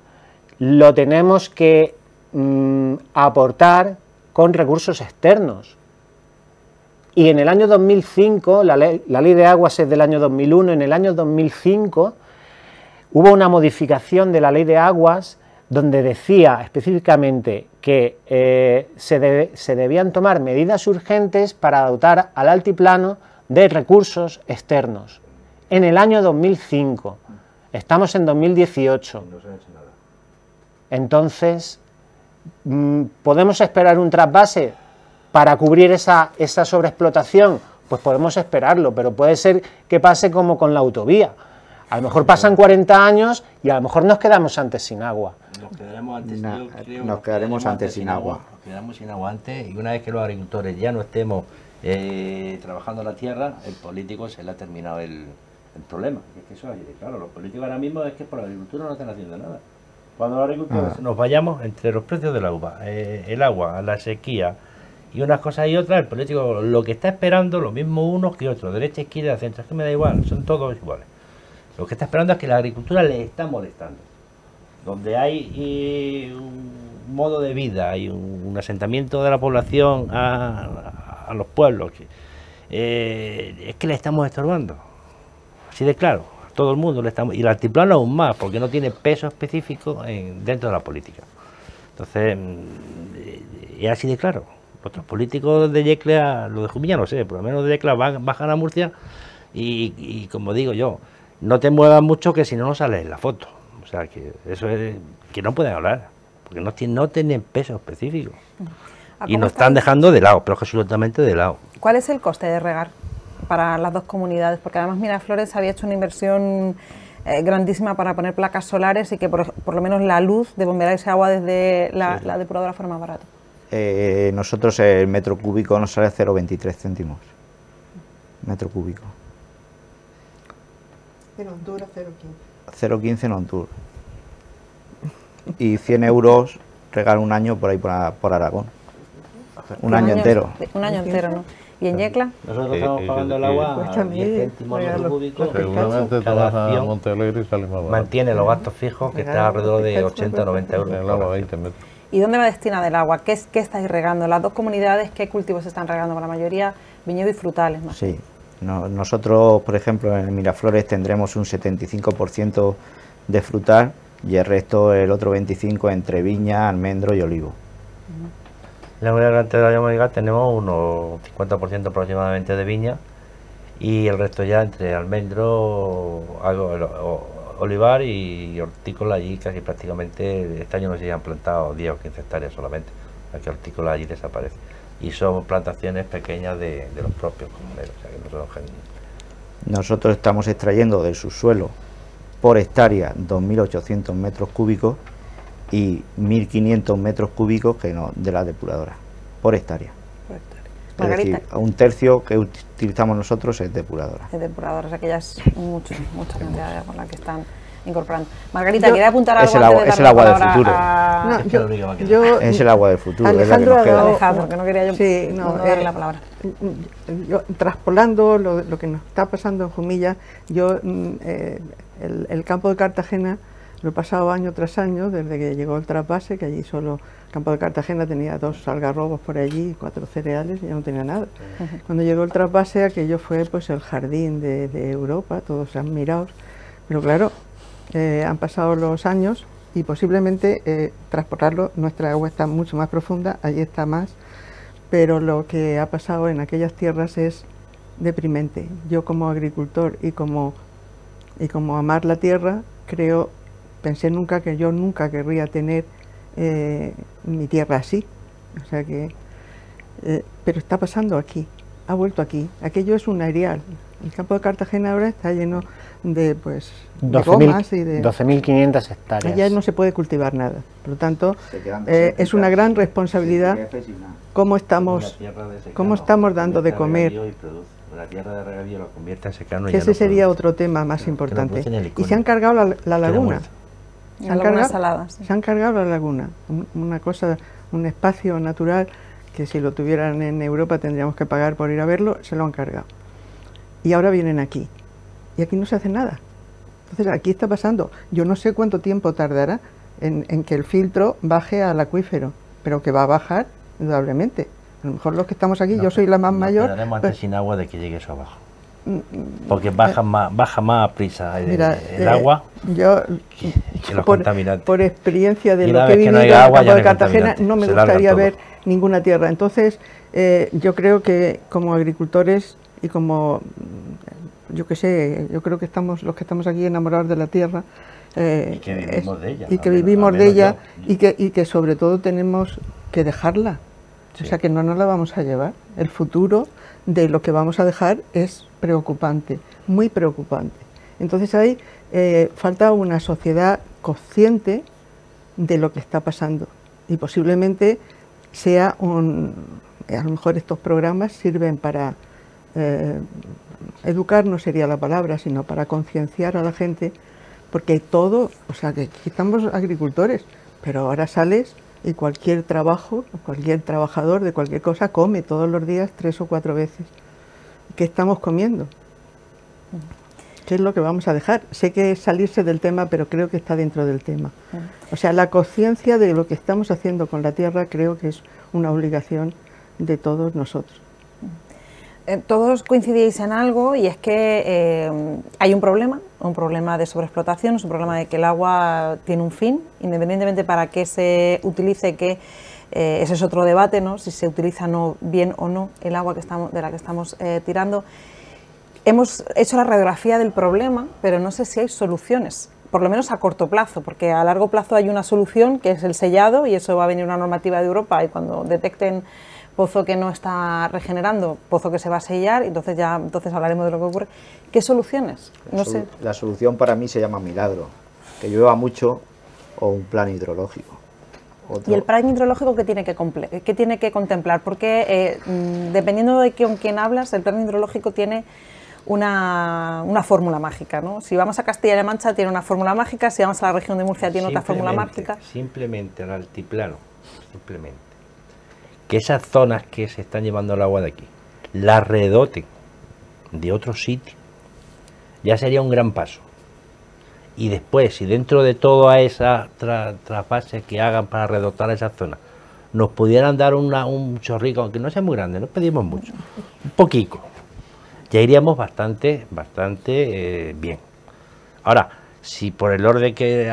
lo tenemos que aportar con recursos externos. Y en el año 2005, la ley de aguas es del año 2001, en el año 2005 hubo una modificación de la ley de aguas donde decía específicamente que se debían tomar medidas urgentes para dotar al altiplano de recursos externos. En el año 2005, estamos en 2018. Entonces, ¿podemos esperar un trasvase para cubrir esa sobreexplotación? Pues podemos esperarlo, pero puede ser que pase como con la autovía. A lo mejor pasan 40 años y a lo mejor nos quedamos antes sin agua. Nos quedaremos antes sin agua. Nos quedamos sin agua antes, y una vez que los agricultores ya no estemos trabajando la tierra, el político se le ha terminado el problema. Es que eso es claro, los políticos ahora mismo es que por la agricultura no están haciendo nada. Cuando los agricultores nos vayamos entre los precios del agua, el agua, la sequía y unas cosas y otras, el político lo que está esperando, lo mismo unos que otros, derecha, izquierda, centro, es que me da igual, son todos iguales. Lo que está esperando es que la agricultura les está molestando. Donde hay un modo de vida, hay un asentamiento de la población a los pueblos, es que le estamos estorbando. Así de claro, a todo el mundo le estamos, y el altiplano aún más, porque no tiene peso específico dentro de la política. Entonces, es así de claro. Otros políticos de Yecla, lo de Jumilla no sé, por lo menos de Yecla bajan a Murcia y como digo yo, no te muevas mucho que si no, no sales en la foto. O sea, que eso es que no pueden hablar, porque no tienen peso específico. Y nos están dejando de lado, pero absolutamente de lado. ¿Cuál es el coste de regar para las dos comunidades? Porque además Miraflores había hecho una inversión grandísima para poner placas solares y que por lo menos la luz de bombear ese agua desde la depuradora fuera más barato. Nosotros el metro cúbico nos sale 0,23 céntimos. Metro cúbico. En Honduras 0,15 en Honduras. Y 100 euros regar un año por ahí por Aragón. Un año entero. Un año entero, ¿no? ¿Y en Yecla? Nosotros estamos pagando el agua a 10 céntimos metro cúbico. Seguramente Cada te vas a acción Montealegre y sale más barato. mantiene los gastos fijos, que está alrededor de 80 o 90 euros. El agua 20 metros. ¿Y dónde va destinada el agua? ¿Qué estáis regando? Las dos comunidades, ¿qué cultivos se están regando? Para la mayoría viñedo y frutales, ¿no? Sí. Nosotros, por ejemplo, en Miraflores tendremos un 75% de frutal y el resto, el otro 25% entre viña, almendro y olivo. En la unidad delantera de Mónica tenemos unos 50% aproximadamente de viña y el resto ya entre almendro, olivar y hortícola. Allí casi prácticamente este año no se han plantado 10 o 15 hectáreas solamente, la que hortícola allí desaparece. Y son plantaciones pequeñas de los propios comuneros. O sea, que Nosotros estamos extrayendo del subsuelo por hectárea 2.800 metros cúbicos y 1.500 metros cúbicos de la depuradora, por hectárea. Es decir, un tercio que utilizamos nosotros es depuradora. Es depuradora, o sea que ya es mucha cantidad de agua la que están incorporando. Margarita, ¿quiere apuntar algo? Es el agua del futuro. Es el agua del futuro. Alejandro, es la que nos queda. Alejandro, que no quería yo darle la palabra. Yo, traspolando lo que nos está pasando en Jumilla, el campo de Cartagena lo he pasado año tras año, desde que llegó el trasvase, que allí solo el campo de Cartagena tenía 2 algarrobos por allí, 4 cereales, y ya no tenía nada. Cuando llegó el trasvase, aquello fue pues el jardín de Europa, todos admirados, pero claro, han pasado los años y posiblemente transportarlo, nuestra agua está mucho más profunda, allí está más, pero lo que ha pasado en aquellas tierras es deprimente. Yo como agricultor y como amar la tierra, pensé nunca que yo nunca querría tener mi tierra así, o sea que, pero está pasando aquí, ha vuelto aquí, aquello es un aerial. El campo de Cartagena ahora está lleno de gomas y de 12.500 hectáreas. Allá no se puede cultivar nada, por lo tanto es una gran responsabilidad cómo estamos dando de comer. La tierra de regadío lo convierte en secano. Que ese sería otro tema más importante. Y se han cargado la laguna. Se han cargado la laguna. Una cosa, un espacio natural que si lo tuvieran en Europa tendríamos que pagar por ir a verlo, se lo han cargado. Y ahora vienen aquí. Y aquí no se hace nada. Entonces aquí está pasando. Yo no sé cuánto tiempo tardará en que el filtro baje al acuífero, pero que va a bajar indudablemente. A lo mejor los que estamos aquí, yo soy la más mayor. Quedaremos antes sin agua de que llegue eso abajo. Porque baja más a prisa el agua que los contaminantes. Por experiencia de lo que he vivido en el campo de Cartagena, no me gustaría ver ninguna tierra. Entonces, yo creo que como agricultores y como, yo qué sé, yo creo que los que estamos aquí enamorados de la tierra, y que vivimos de ella. Y que vivimos de ella y que sobre todo tenemos que dejarla. Sí. O sea que no nos la vamos a llevar. El futuro de lo que vamos a dejar es preocupante, muy preocupante. Entonces ahí falta una sociedad consciente de lo que está pasando y posiblemente sea a lo mejor estos programas sirven para educar, no sería la palabra, sino para concienciar a la gente, porque todo, o sea que aquí estamos agricultores, pero ahora sales y cualquier trabajo, cualquier trabajador de cualquier cosa come todos los días 3 o 4 veces. ¿Qué estamos comiendo? ¿Qué es lo que vamos a dejar? Sé que es salirse del tema, pero creo que está dentro del tema. O sea, la conciencia de lo que estamos haciendo con la tierra creo que es una obligación de todos nosotros. Todos coincidís en algo y es que hay un problema de sobreexplotación, es un problema de que el agua tiene un fin, independientemente para qué se utilice, que ese es otro debate, ¿no? Si se utiliza bien o no el agua de la que estamos tirando. Hemos hecho la radiografía del problema, pero no sé si hay soluciones por lo menos a corto plazo, porque a largo plazo hay una solución que es el sellado, y eso va a venir una normativa de Europa, y cuando detecten pozo que no está regenerando, pozo que se va a sellar, entonces hablaremos de lo que ocurre. ¿Qué soluciones? No sé. La solución para mí se llama milagro, que llueva mucho o un plan hidrológico. ¿Y el plan hidrológico qué tiene que contemplar? Porque dependiendo de con quién hablas, el plan hidrológico tiene una fórmula mágica, ¿no? Si vamos a Castilla-La Mancha tiene una fórmula mágica, si vamos a la región de Murcia tiene otra fórmula mágica. Simplemente al altiplano, que esas zonas que se están llevando el agua de aquí, las redoten de otros sitios, ya sería un gran paso. Y después, si dentro de toda esa trasvase que hagan para redotar esa zona, nos pudieran dar un chorrico, aunque no sea muy grande, no pedimos mucho, un poquito, ya iríamos bastante bien. Ahora, si por el orden que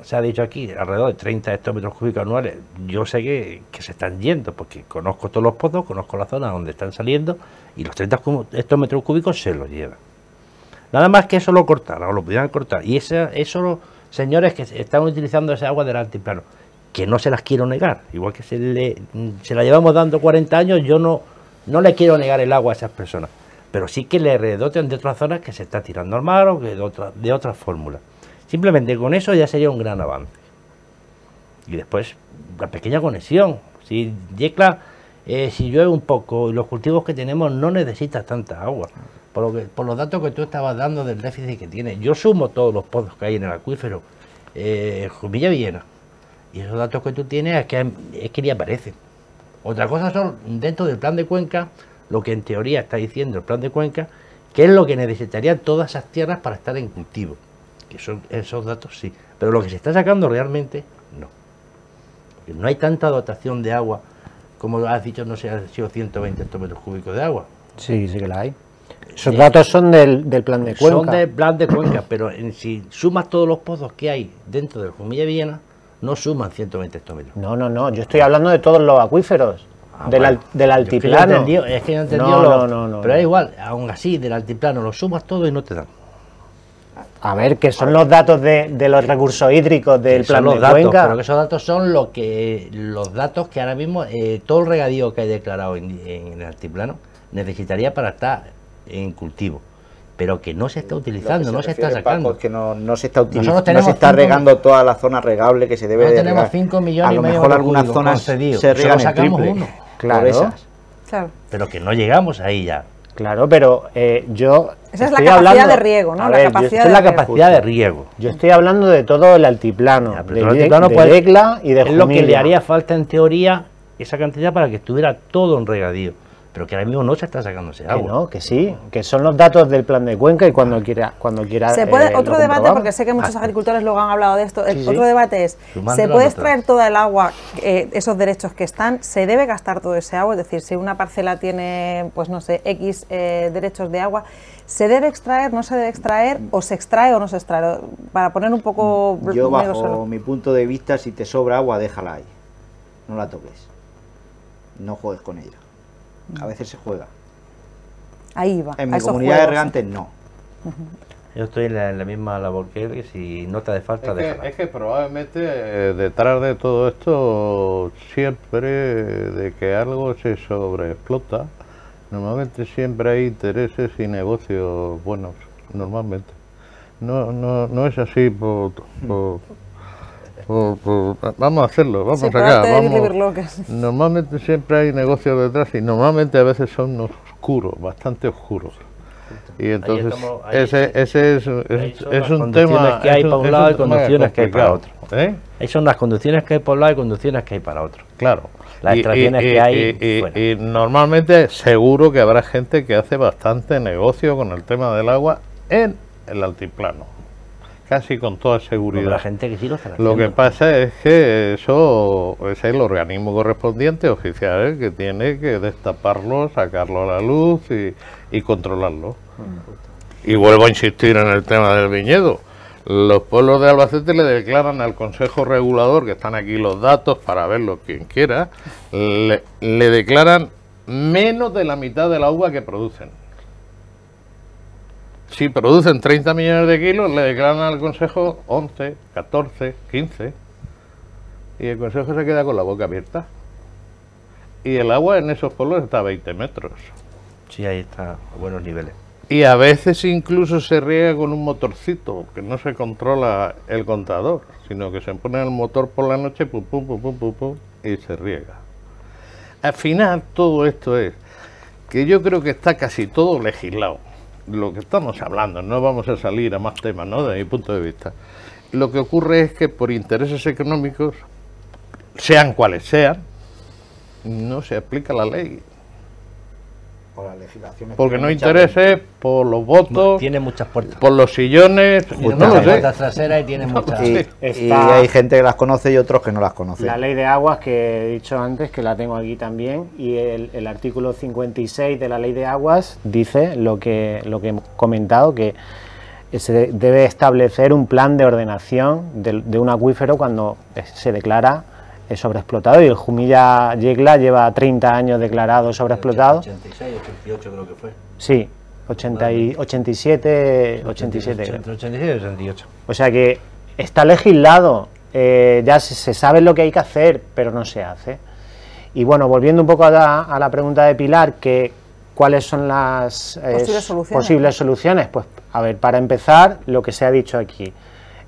se ha dicho aquí, alrededor de 30 hectómetros cúbicos anuales, yo sé que se están yendo, porque conozco todos los pozos, conozco la zona donde están saliendo, y los 30 hectómetros cúbicos se los llevan. Nada más que eso lo cortaran, o lo pudieran cortar. Y eso los señores que están utilizando esa agua del altiplano, que no se las quiero negar, igual que se la llevamos dando 40 años, yo no le quiero negar el agua a esas personas, pero sí que le redoten de otras zonas que se está tirando al mar o que de otras fórmulas. Simplemente con eso ya sería un gran avance. Y después, la pequeña conexión. Si Yecla, si llueve un poco y los cultivos que tenemos no necesitan tanta agua. Por los datos que tú estabas dando del déficit que tiene, yo sumo todos los pozos que hay en el acuífero, Jumilla Villena, y esos datos que tú tienes es que ni aparecen. Otra cosa son, dentro del plan de cuenca, lo que en teoría está diciendo el plan de cuenca, que es lo que necesitarían todas esas tierras para estar en cultivo, que son esos datos sí, pero lo que se está sacando realmente, no. Porque no hay tanta dotación de agua, como has dicho, no sé, han sido 120 hectómetros cúbicos de agua. Sí, sí que la hay. Esos datos son del plan de cuenca. Son del plan de cuenca, pero si sumas todos los pozos que hay dentro del Jumilla Villena, no suman 120 hectómetros. No, yo estoy hablando de todos los acuíferos, del altiplano. Es que no he entendido no. Pero es igual, aún así, del altiplano lo sumas todo y no te dan. A ver, que son los datos de los recursos hídricos del plan de cuenca. Pero que esos datos son los datos que ahora mismo todo el regadío que hay declarado en el altiplano necesitaría para estar en cultivo, pero que no se está utilizando, no se está sacando. Paco, es que no se está utilizando, no se está regando toda la zona regable que se debe de tenemos 5 millones a lo mejor algunas zonas se riegan en triple. Claro. Pero que no llegamos ahí ya. Claro, pero yo esa es la capacidad de riego, ¿no? La capacidad de riego. Yo estoy hablando de todo el altiplano, de Yecla y de Jumilla. Es lo que le haría falta en teoría esa cantidad para que estuviera todo en regadío. Pero que ahora mismo no se está sacando ese agua. Que no, que sí, que son los datos del plan de cuenca y cuando quiera se puede, otro debate, porque sé que muchos agricultores luego han hablado de esto, otro debate es, ¿se puede extraer toda el agua, esos derechos que están, se debe gastar todo ese agua? Es decir, si una parcela tiene, pues no sé, X derechos de agua, ¿se debe extraer, no se debe extraer, o se extrae o no se extrae? Para poner un poco... Yo bajo mi punto de vista, si te sobra agua, déjala ahí, no la toques, no juegues con ella. A veces se juega. Ahí va. En mi comunidad de regantes no. Yo estoy en la misma labor que él, que si no te hace falta, déjala. Es que probablemente detrás de todo esto, siempre de que algo se sobreexplota, normalmente siempre hay intereses y negocios buenos, normalmente. No es así vamos a hacerlo, vamos acá. Normalmente siempre hay negocios detrás y normalmente a veces son oscuros, bastante oscuros. Y entonces ese es un tema que hay para un lado y conducciones que hay para otro. Ahí son las conducciones que hay por un lado y conducciones que hay para otro. Claro. Las extracciones que hay. Y normalmente seguro que habrá gente que hace bastante negocio con el tema del agua en el altiplano. Casi con toda seguridad. La gente que sí lo está haciendo. Lo que pasa es que eso es el organismo correspondiente oficial que tiene que destaparlo, sacarlo a la luz y controlarlo. Y vuelvo a insistir en el tema del viñedo. Los pueblos de Albacete le declaran al Consejo Regulador, que están aquí los datos para verlo quien quiera, le declaran menos de la mitad del agua que producen. si producen 30 millones de kilos, le declaran al Consejo 11, 14, 15, y el Consejo se queda con la boca abierta. Y el agua en esos pueblos está a 20 metros. Sí, ahí está, a buenos niveles. Y a veces incluso se riega con un motorcito, que no se controla el contador, sino que se pone el motor por la noche, pum, pum, pum, pum, pum, pum, y se riega. Al final todo esto es que yo creo que está casi todo legislado. Lo que estamos hablando, no vamos a salir a más temas, ¿no?, de mi punto de vista. Lo que ocurre es que por intereses económicos, sean cuales sean, no se aplica la ley. Por las legislaciones. Porque no intereses, por los votos, Tiene muchas puertas. por los sillones, Tiene no lo muchas sé. puertas traseras y tiene muchas... Y hay gente que las conoce y otros que no las conocen. La ley de aguas que he dicho antes, que la tengo aquí también, y el artículo 56 de la ley de aguas dice lo que he comentado, que se debe establecer un plan de ordenación de un acuífero cuando se declara sobreexplotado, y el Jumilla Yecla lleva 30 años declarado sobreexplotado. 86, 88 creo que fue. Sí, 87 creo. Entre 87 y 88. O sea que está legislado, ya se sabe lo que hay que hacer, pero no se hace. Y bueno, volviendo un poco a la pregunta de Pilar, que ¿cuáles son las posibles soluciones? Pues a ver, para empezar, lo que se ha dicho aquí,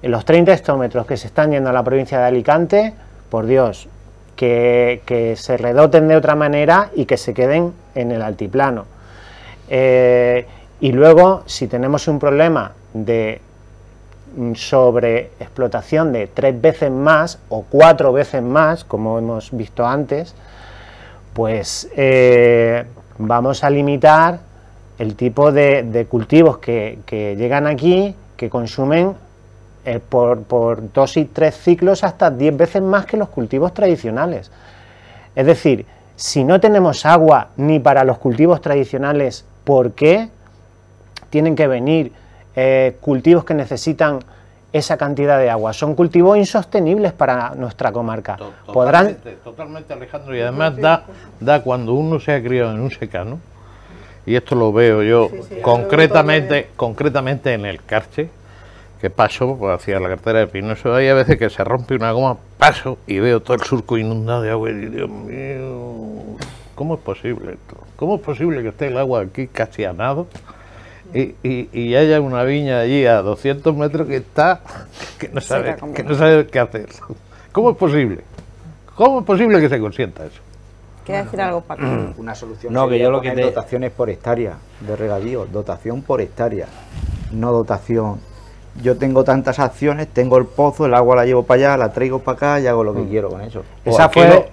en los 30 hectómetros que se están yendo a la provincia de Alicante, por Dios, que se redoten de otra manera y que se queden en el altiplano. Y luego, si tenemos un problema de sobreexplotación de 3 veces más o 4 veces más, como hemos visto antes, pues vamos a limitar el tipo de cultivos que llegan aquí, que consumen por 2 y 3 ciclos hasta 10 veces más que los cultivos tradicionales. Es decir, si no tenemos agua ni para los cultivos tradicionales, ¿por qué tienen que venir cultivos que necesitan esa cantidad de agua? Son cultivos insostenibles para nuestra comarca. Totalmente, Alejandro, y además da cuando uno se ha criado en un secano, y esto lo veo yo concretamente en el Carche, que paso pues, hacia la carretera de Pinoso, hay a veces que se rompe una goma, paso y veo todo el surco inundado de agua y digo, Dios mío, ¿cómo es posible esto? ¿Cómo es posible que esté el agua aquí casi a nado y haya una viña allí a 200 metros que no sabe qué hacer? ¿Cómo es posible? ¿Cómo es posible que se consienta eso? ¿Quieres decir algo, Paco? Una solución No, sería que yo lo poner que dotaciones por hectárea de regadío, dotación por hectárea, no dotación. Yo tengo tantas acciones, tengo el pozo, el agua la llevo para allá, la traigo para acá y hago lo que quiero con eso. Esa fue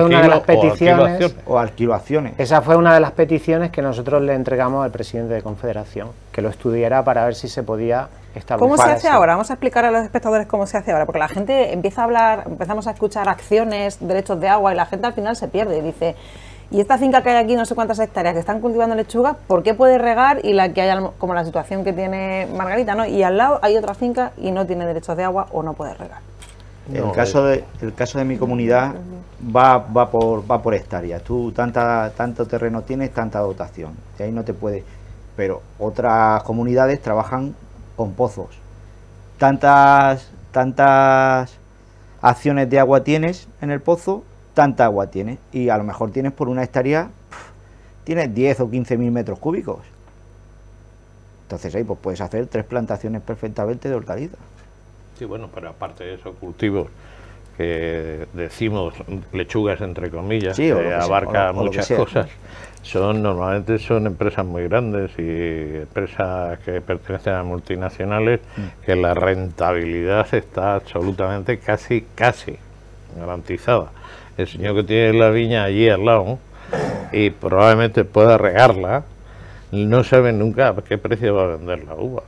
una de las peticiones. O alquilaciones. Esa fue una de las peticiones que nosotros le entregamos al presidente de Confederación, que lo estudiara para ver si se podía establecer. ¿Cómo se hace ahora? Vamos a explicar a los espectadores cómo se hace ahora, porque la gente empieza a hablar, empezamos a escuchar acciones, derechos de agua, y la gente al final se pierde y dice, y esta finca que hay aquí, no sé cuántas hectáreas, que están cultivando lechuga, ¿por qué puede regar? Y la que hay, como la situación que tiene Margarita, ¿no? Y al lado hay otra finca y no tiene derechos de agua o no puede regar. El caso de mi comunidad va por hectáreas. Tú tanto terreno tienes, tanta dotación. Y ahí no te puede. Pero otras comunidades trabajan con pozos. Tantas acciones de agua tienes en el pozo, tanta agua tienes. Y a lo mejor tienes por una hectárea, tienes 10 o 15.000 metros cúbicos. Entonces ahí pues puedes hacer 3 plantaciones perfectamente de hortalizas. Sí, bueno, pero aparte de esos cultivos que decimos lechugas entre comillas, sí, que abarca o muchas cosas, normalmente son empresas muy grandes y empresas que pertenecen a multinacionales, que la rentabilidad está absolutamente casi garantizada. El señor que tiene la viña allí al lado y probablemente pueda regarla, no sabe nunca a qué precio va a vender la uva,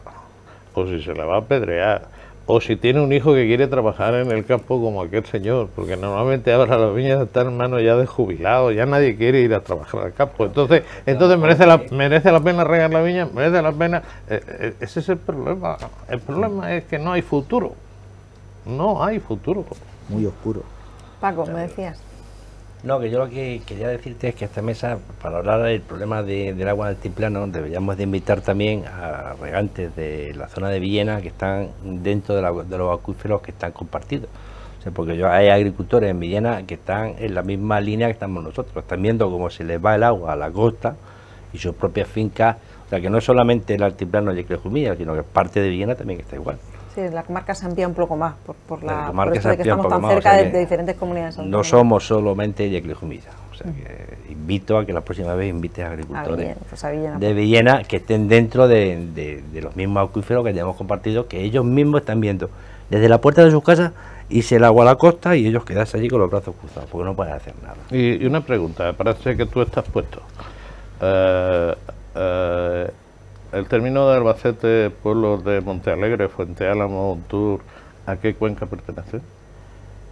o si se la va a apedrear, o si tiene un hijo que quiere trabajar en el campo como aquel señor, porque normalmente ahora las viñas están en manos ya de jubilados, ya nadie quiere ir a trabajar al campo, entonces merece la pena regar la viña, merece la pena, ese es el problema es que no hay futuro, muy oscuro. Paco, me decías. No, que yo lo que quería decirte es que esta mesa, para hablar del problema del agua del altiplano, deberíamos de invitar también a regantes de la zona de Villena que están dentro de los acuíferos que están compartidos. O sea, porque hay agricultores en Villena que están en la misma línea que estamos nosotros, están viendo cómo se les va el agua a la costa y sus propias fincas, o sea, que no es solamente el altiplano de Yecla-Jumilla, sino que parte de Villena también está igual. Sí, la comarca se amplía un poco más por eso de que estamos tan cerca de diferentes comunidades autónomas. No somos solamente Yecla-Jumilla, o sea que invito a que la próxima vez invites a agricultores de Villena que estén dentro de los mismos acuíferos que tenemos compartidos, que ellos mismos están viendo desde la puerta de sus casas irse el agua a la costa y ellos quedarse allí con los brazos cruzados, porque no pueden hacer nada. Y una pregunta, parece que tú estás puesto. El término de Albacete, pueblos de Montealegre, Fuente Álamo, Montur, ¿a qué cuenca pertenece?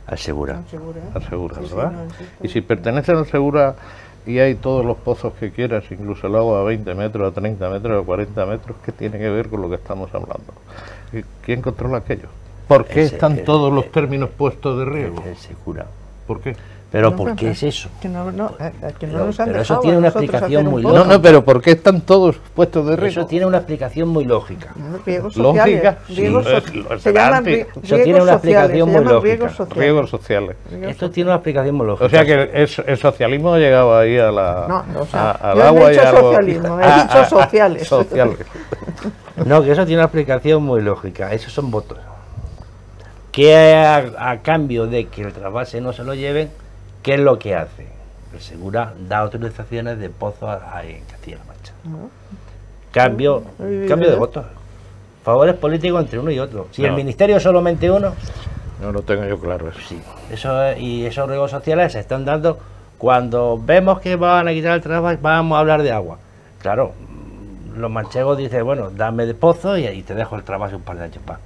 Al Segura. Al Segura, ¿verdad? Y si pertenece al Segura y hay todos los pozos que quieras, incluso el agua a 20 metros, a 30 metros, a 40 metros, ¿qué tiene que ver con lo que estamos hablando? ¿Quién controla aquello? ¿Por qué están todos los términos puestos de riego? El Segura. ¿Por qué? Pero ¿por qué es eso? Que no nos han pero dejado eso tiene una explicación muy No, lógica. no, pero ¿por qué están todos puestos de riego? Eso tiene una explicación muy lógica. Riegos sociales. Lógica, Se llaman eso tiene una explicación muy lógica. Riegos sociales. Esto tiene una explicación muy lógica. O sea que el socialismo ha llegado ahí a la, No, o sea, al yo agua no he y dicho a los... socialismo, he dicho sociales. Sociales. No, que eso tiene una explicación muy lógica. Esos son votos. Que a cambio de que el trasvase no se lo lleven, ¿qué es lo que hace? El Segura da autorizaciones de pozos en Castilla-La Mancha. Cambio de votos. Favores políticos entre uno y otro. Si el ministerio es solamente uno... No lo tengo yo claro eso. Sí, y esos riegos sociales se están dando cuando vemos que van a quitar el trasvase, vamos a hablar de agua. Claro, los manchegos dicen, bueno, dame de pozo y te dejo el trasvase un par de años más.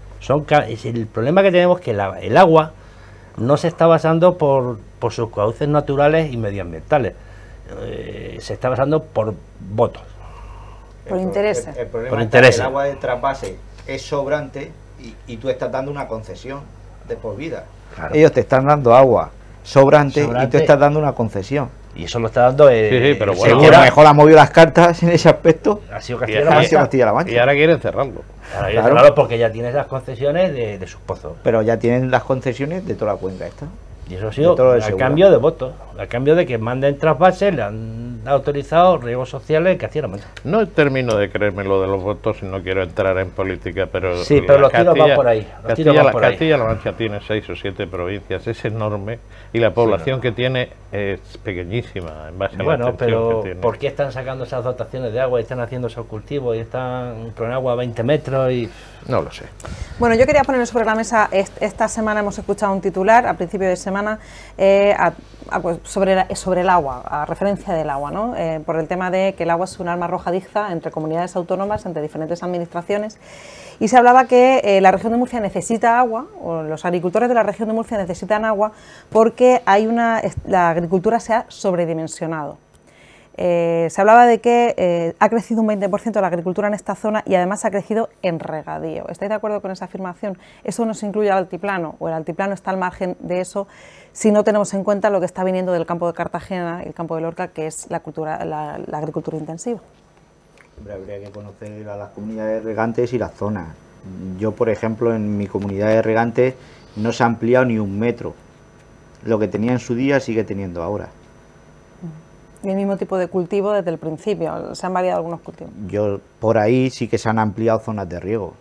El problema que tenemos es que el agua no se está basando por sus cauces naturales y medioambientales, se está basando por votos. Por intereses. El problema Por es que intereses. el agua de trasvase es sobrante y tú estás dando una concesión de por vida. Claro. Ellos te están dando agua sobrante y tú estás dando una concesión. Y eso lo está dando sí, pero bueno, Seguro, a lo mejor ha movido las cartas en ese aspecto. ha sido Castilla-La Mancha. Y ahora quieren cerrarlo. Claro, porque ya tienes las concesiones de sus pozos. Pero ya tienen las concesiones de toda la cuenca esta. Y eso ha sido a cambio de votos, a cambio de que manden trasvases, le han autorizado riegos sociales que hacían. No termino de creerme lo de los votos y no quiero entrar en política, pero... Sí, pero los tiros van por ahí. Castilla-La Mancha tiene 6 o 7 provincias, es enorme y la población que tiene es pequeñísima en base a la extensión pero que tiene. ¿por qué están sacando esas dotaciones de agua y están haciendo esos cultivos y están con agua a 20 metros? No lo sé. Bueno, yo quería poner sobre la mesa, esta semana hemos escuchado un titular, a principio de semana, pues sobre el agua, a referencia del agua, ¿no? Por el tema de que el agua es un arma arrojadiza entre comunidades autónomas, entre diferentes administraciones, y se hablaba que la región de Murcia necesita agua, o los agricultores de la región de Murcia necesitan agua, porque la agricultura se ha sobredimensionado. Se hablaba de que ha crecido un 20% la agricultura en esta zona y además ha crecido en regadío. ¿Estáis de acuerdo con esa afirmación? ¿Eso no se incluye al altiplano o el altiplano está al margen de eso si no tenemos en cuenta lo que está viniendo del campo de Cartagena y el campo de Lorca, que es la agricultura intensiva? Habría que conocer a las comunidades regantes y las zonas. Yo, por ejemplo, en mi comunidad de regantes no se ha ampliado ni un metro. Lo que tenía en su día sigue teniendo ahora. Y el mismo tipo de cultivo desde el principio, se han variado algunos cultivos. Yo por ahí sí que se han ampliado zonas de riego.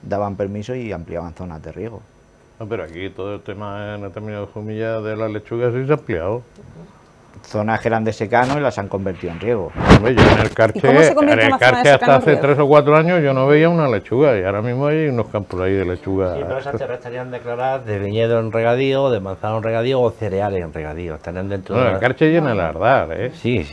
Daban permiso y ampliaban zonas de riego. No, pero aquí todo el tema en el término de Jumilla de las lechugas sí se ha ampliado. Zonas que eran de secano y las han convertido en riego. Hombre, yo en el Carche hasta hace 3 o 4 años yo no veía una lechuga y ahora mismo hay unos campos ahí de lechuga. Sí, pero esas tierras estarían declaradas de viñedo en regadío, de manzano en regadío o cereales en regadío. Estarían dentro de el Carche llena el Ardar, ¿eh? Sí,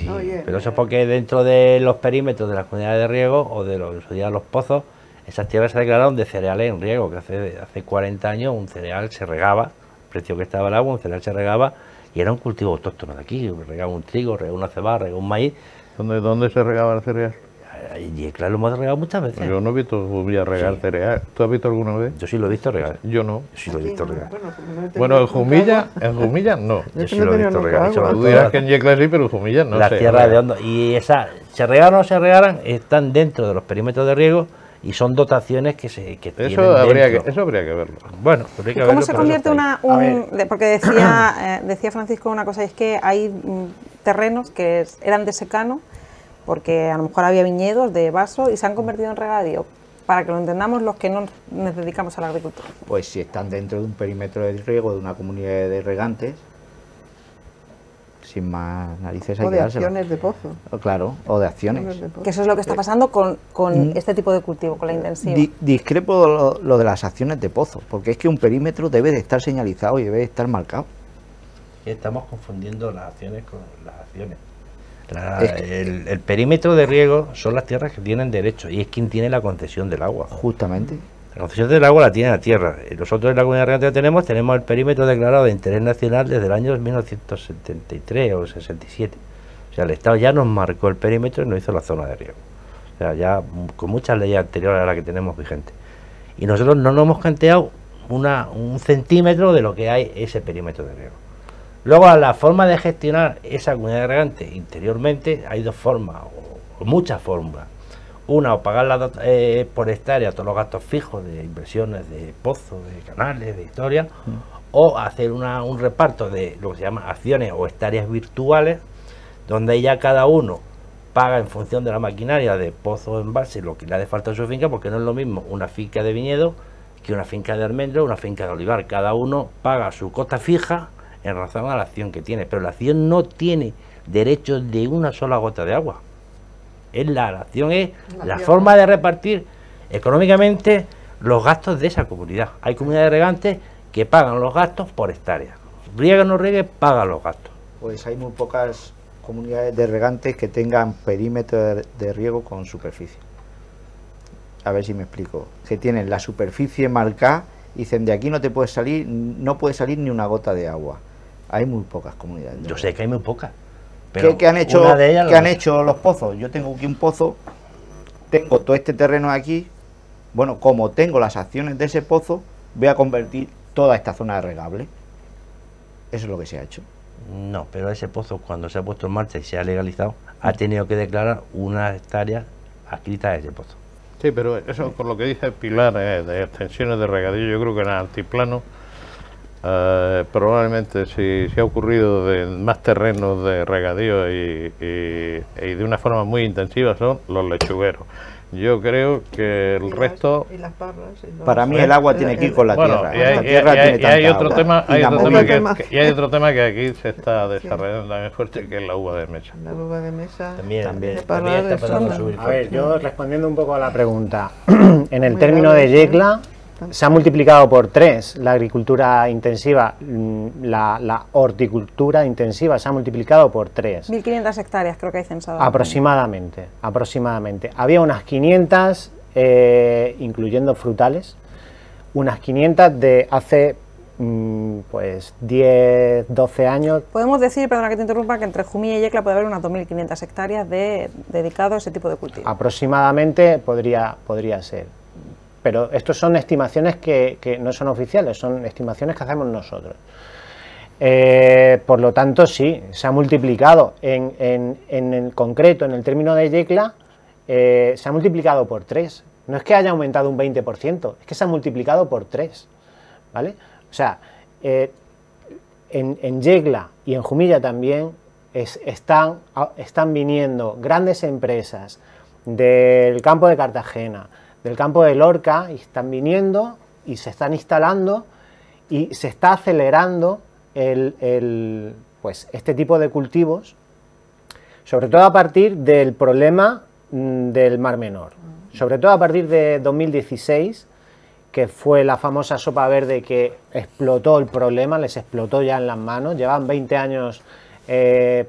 pero eso es porque dentro de los perímetros de las comunidades de riego o de los pozos, esas tierras se declararon de cereales en riego, que hace 40 años un cereal se regaba, el precio que estaba el agua, un cereal se regaba y era un cultivo autóctono de aquí, regaba un trigo, regaba una cebada, regaba un maíz. ¿Dónde se regaba el cereal? Y claro, lo hemos regado muchas veces. Yo no he visto Jumilla regar cereal. ¿Tú has visto alguna vez? Yo sí lo he visto regar. Yo no. Yo sí lo he visto regar. Bueno, en Jumilla no. Yo sí lo he visto regar. Tú dirás que en Yecla sí, pero en Jumilla no. Las tierras de hondo. Y esas, se regaran o no se regaran, están dentro de los perímetros de riego y son dotaciones que tienen eso habría que verlo. Bueno, habría que ¿Y cómo verlo, se pero convierte eso está ahí. porque decía Francisco una cosa, es que hay terrenos que eran de secano, porque a lo mejor había viñedos de vaso y se han convertido en regadío. Para que lo entendamos los que no nos dedicamos a la agricultura. Pues si están dentro de un perímetro de riego de una comunidad de regantes, sin más narices hay O que de dárselo. acciones de pozo. Claro, o de acciones. Que eso es lo que está pasando con este tipo de cultivo, con la intensiva. Discrepo lo de las acciones de pozo, porque es que un perímetro debe de estar señalizado y debe de estar marcado. Estamos confundiendo las acciones con las acciones. El perímetro de riego son las tierras que tienen derecho y es quien tiene la concesión del agua. Justamente. La concesión del agua la tiene la tierra. Nosotros en la comunidad regante tenemos el perímetro declarado de interés nacional desde el año 1973 o 67. O sea, el Estado ya nos marcó el perímetro y nos hizo la zona de riego. O sea, ya con muchas leyes anteriores a las que tenemos vigentes. Y nosotros no nos hemos canteado un centímetro de lo que hay ese perímetro de riego. Luego, a la forma de gestionar esa comunidad de regantes interiormente, hay dos formas, o muchas formas. Una, o pagarla por hectárea todos los gastos fijos de inversiones de pozos, de canales, de historia, o hacer un reparto de lo que se llama acciones o hectáreas virtuales, donde ya cada uno paga en función de la maquinaria de pozo en base lo que le hace falta a su finca, porque no es lo mismo una finca de viñedo que una finca de almendro o una finca de olivar. Cada uno paga su cota fija en razón a la acción que tiene, pero la acción no tiene derecho de una sola gota de agua. La acción es la forma de repartir económicamente los gastos de esa comunidad. Hay comunidades de regantes que pagan los gastos por hectárea. Riegue o no riegue, pagan los gastos. Pues hay muy pocas comunidades de regantes que tengan perímetro de riego con superficie. A ver si me explico. Que tienen la superficie marcada y dicen de aquí no puede salir ni una gota de agua. Hay muy pocas comunidades. Yo sé que hay muy pocas. Pero ¿Qué han hecho, una de ellas ¿qué han hecho los pozos? Yo tengo aquí un pozo, tengo todo este terreno aquí, bueno, como tengo las acciones de ese pozo, voy a convertir toda esta zona regable. Eso es lo que se ha hecho. No, pero ese pozo, cuando se ha puesto en marcha y se ha legalizado, ha tenido que declarar unas hectáreas adscritas a ese pozo. Sí, pero eso con lo que dice Pilar de extensiones de regadío, yo creo que en el altiplano probablemente si ha ocurrido de más terrenos de regadío y de una forma muy intensiva son los lechugueros. Yo creo que el resto... Y las parras, para mí el agua tiene que ir con la tierra. Y hay otro tema que aquí se está desarrollando también fuerte, que es la uva de mesa. La uva de mesa También está empezando a subir. A ver, yo respondiendo un poco a la pregunta, en el término de Yecla se ha multiplicado por 3 la agricultura intensiva, la horticultura intensiva se ha multiplicado por 3. 1.500 hectáreas creo que hay censadas. Aproximadamente. Había unas 500, incluyendo frutales, unas 500 de hace pues 10, 12 años. Podemos decir, perdona que te interrumpa, que entre Jumilla y Yecla puede haber unas 2.500 hectáreas dedicado a ese tipo de cultivo. Aproximadamente podría ser. Pero estos son estimaciones que no son oficiales, son estimaciones que hacemos nosotros. Por lo tanto, sí, se ha multiplicado. En el concreto, en el término de Yecla, se ha multiplicado por 3. No es que haya aumentado un 20%, es que se ha multiplicado por 3. ¿Vale? O sea, en Yecla y en Jumilla también están viniendo grandes empresas del campo de Cartagena, del campo de Lorca, y están viniendo y se están instalando y se está acelerando pues este tipo de cultivos, sobre todo a partir del problema del Mar Menor, sobre todo a partir de 2016, que fue la famosa sopa verde que explotó el problema, les explotó ya en las manos. Llevan 20 años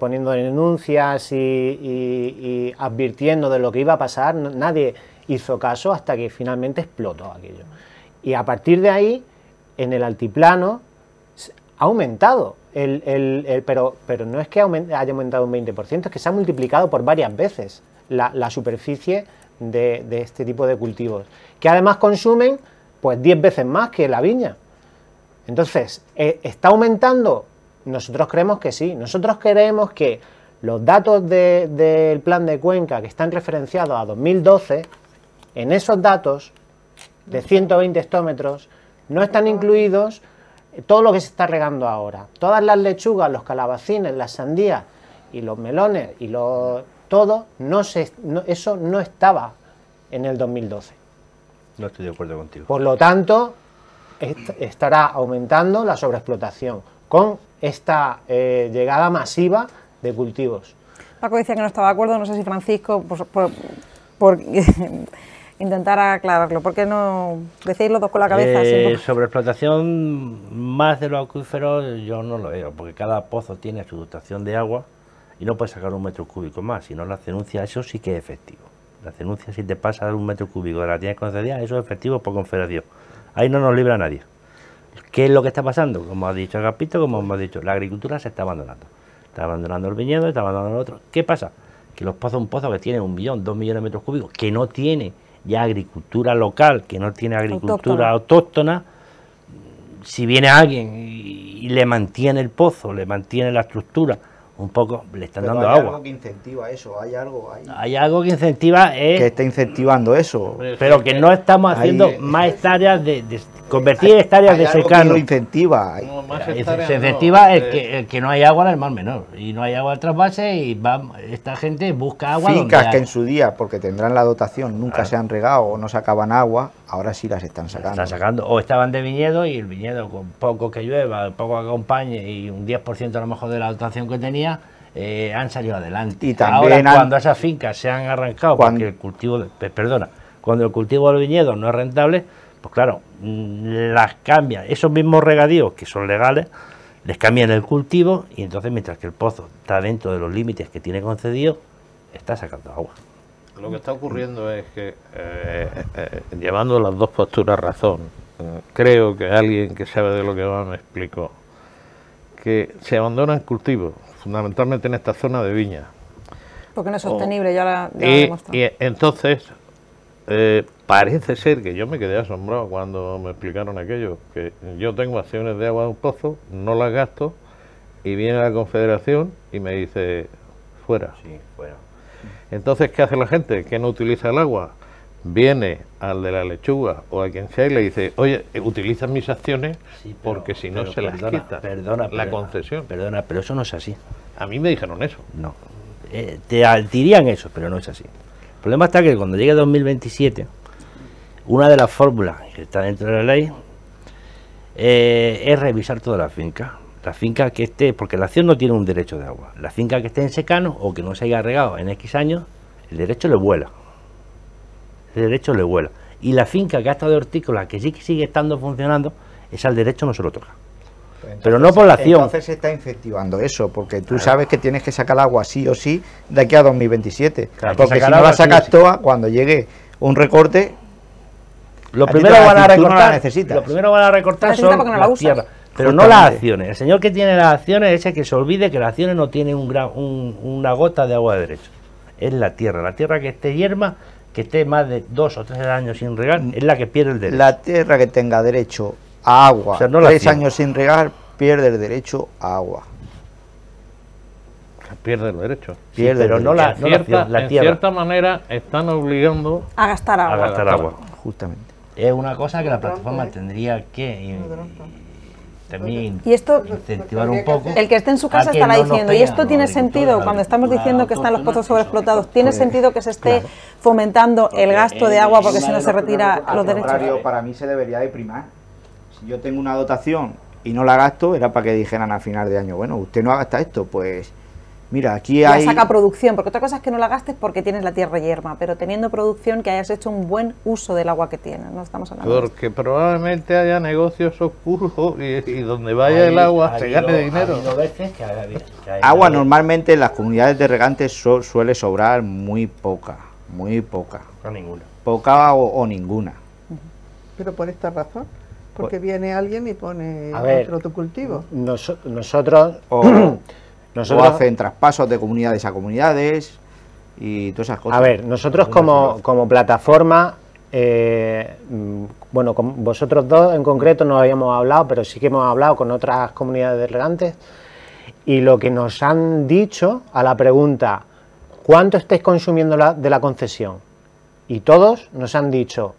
poniendo denuncias y advirtiendo de lo que iba a pasar. Nadie hizo caso hasta que finalmente explotó aquello. Y a partir de ahí, en el altiplano, ha aumentado, pero no es que haya aumentado un 20%, es que se ha multiplicado por varias veces la superficie de este tipo de cultivos, que además consumen pues 10 veces más que la viña. Entonces, ¿está aumentando? Nosotros creemos que sí. Nosotros creemos que los datos del plan de Cuenca, que están referenciados a 2012, en esos datos de 120 hectómetros no están incluidos todo lo que se está regando ahora. Todas las lechugas, los calabacines, las sandías y los melones y todo, eso no estaba en el 2012. No estoy de acuerdo contigo. Por lo tanto, estará aumentando la sobreexplotación con esta llegada masiva de cultivos. Paco decía que no estaba de acuerdo, no sé si Francisco, por intentar aclararlo. ¿Por qué no decís los dos con la cabeza? Sobreexplotación más de los acuíferos yo no lo veo, porque cada pozo tiene su dotación de agua y no puedes sacar 1 metro cúbico más, si no la cenuncia, eso sí que es efectivo. La cenuncia, si te pasa 1 metro cúbico de la tienes concedida, eso es efectivo por confederación. Ahí no nos libra nadie. ¿Qué es lo que está pasando? Como ha dicho Agapito, como hemos dicho, la agricultura se está abandonando. Está abandonando el viñedo, está abandonando el otro. ¿Qué pasa? Que los pozos, un pozo que tiene 1 millón, 2 millones de metros cúbicos, que no tiene ya agricultura local, que no tiene agricultura autóctona, si viene alguien y le mantiene el pozo, le mantiene la estructura, un poco le están dando agua. Hay algo que incentiva eso, hay algo que incentiva que está incentivando eso, pero que no estamos haciendo más hectáreas de convertir hectáreas de secano. Lo incentiva. Se incentiva el que no hay agua en el Mar Menor y no hay agua al trasvase y esta gente busca agua. Fincas que en su día, porque tendrán la dotación, nunca se han regado o no sacaban agua, ahora sí las están sacando. O estaban de viñedo y el viñedo con poco que llueva, poco que acompañe y un 10% a lo mejor de la dotación que tenía, han salido adelante. Y también ahora, cuando esas fincas se han arrancado, porque el cultivo, cuando el cultivo del viñedo no es rentable, pues claro, las cambian, esos mismos regadíos que son legales, les cambian el cultivo y entonces mientras que el pozo está dentro de los límites que tiene concedido, está sacando agua. Lo que está ocurriendo es que, llevando las dos posturas razón, creo que alguien que sabe de lo que va me explicó, que se abandonan cultivos, fundamentalmente en esta zona de viña. Porque no es sostenible, ya lo he demostrado. Y entonces, parece ser que yo me quedé asombrado cuando me explicaron aquello, que yo tengo acciones de agua de un pozo, no las gasto, y viene la Confederación y me dice, fuera. Sí, fuera. Entonces, ¿qué hace la gente que no utiliza el agua? Viene al de la lechuga o a quien sea y le dice, oye, utiliza mis acciones porque si no se las quita la concesión. Perdona, pero eso no es así. A mí me dijeron eso. No, te dirían eso, pero no es así. El problema está que cuando llegue 2027, una de las fórmulas que está dentro de la ley es revisar toda la finca. La finca que esté, porque la acción no tiene un derecho de agua. La finca que esté en secano o que no se haya regado en X años, el derecho le vuela. El derecho le vuela. Y la finca que ha estado de hortícola, que sí que sigue estando funcionando, esa el derecho no se lo toca. Entonces, pero no por la acción. Entonces se está incentivando eso, porque tú sabes que tienes que sacar agua sí o sí de aquí a 2027. Claro, porque si no la sacas toda, cuando llegue un recorte, lo primero van a recortar, lo primero van a recortar son las tierras, pero no las acciones. El señor que tiene las acciones es el que se olvide que las acciones no tienen una gota de agua de derecho. Es la tierra que esté yerma, que esté más de 2 o 3 años sin regar, es la que pierde el derecho. La tierra que tenga derecho a agua, o sea, no 3 años sin regar, pierde el derecho a agua. Pierde el derecho. Pierde pero no la tierra. En cierta manera están obligando a gastar agua. A gastar agua. Justamente. Es una cosa que la plataforma tendría que también y esto, incentivar un poco. El que esté en su casa estará diciendo, y esto tiene sentido, cuando estamos diciendo que están los pozos sobreexplotados, ¿tiene sentido que se esté fomentando el gasto de agua porque si no se retira los derechos? Al contrario, para mí se debería de primar. Si yo tengo una dotación y no la gasto, era para que dijeran al final de año, bueno, usted no ha gastado esto, pues mira, aquí hay... Ya saca producción, porque otra cosa es que no la gastes porque tienes la tierra yerma, pero teniendo producción que hayas hecho un buen uso del agua que tienes, no estamos hablando porque probablemente haya negocios oscuros y donde vaya el agua se gane dinero. Agua normalmente en las comunidades de regantes suele sobrar muy poca. O ninguna. Poca o ninguna. Pero por esta razón, porque viene alguien y pone otro cultivo. Nosotros O hacen traspasos de comunidades a comunidades. y todas esas cosas. A ver, nosotros como plataforma, bueno, con vosotros dos en concreto no habíamos hablado, pero sí que hemos hablado con otras comunidades de regantes, y lo que nos han dicho a la pregunta, ¿cuánto estáis consumiendo de la concesión? Y todos nos han dicho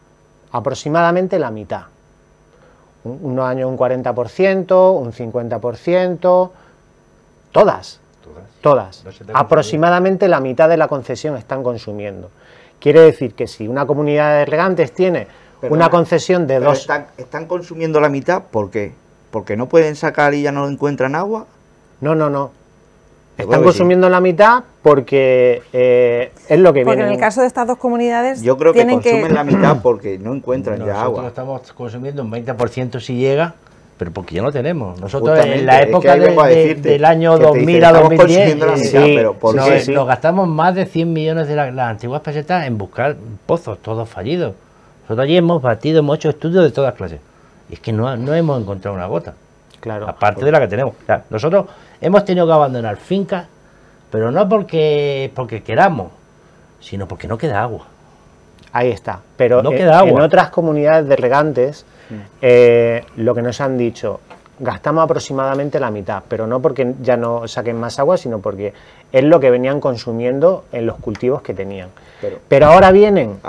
aproximadamente la mitad. Unos años un 40%, un 50%, todas. Aproximadamente la mitad de la concesión están consumiendo. Quiere decir que si una comunidad de regantes tiene una concesión de dos... ¿Están consumiendo la mitad? ¿Por qué? ¿Porque no pueden sacar y ya no encuentran agua? No. Están consumiendo la mitad porque es lo que viene. Porque en el caso de estas dos comunidades... Yo creo que consumen la mitad porque no encuentran ya agua. Nosotros estamos consumiendo un 20% si llega, pero porque ya no tenemos. Nosotros en la época del año 2000 a 2010 nos gastamos más de 100 millones de las antiguas pesetas en buscar pozos, todos fallidos. Nosotros allí hemos hecho estudios de todas clases. Y es que no hemos encontrado una gota. Claro. Aparte de la que tenemos. O sea, nosotros hemos tenido que abandonar fincas, pero no porque queramos, sino porque no queda agua. Ahí está. Pero no queda agua. En otras comunidades de regantes, lo que nos han dicho, gastamos aproximadamente la mitad, pero no porque ya no saquen más agua, sino porque es lo que venían consumiendo en los cultivos que tenían. Pero ahora vienen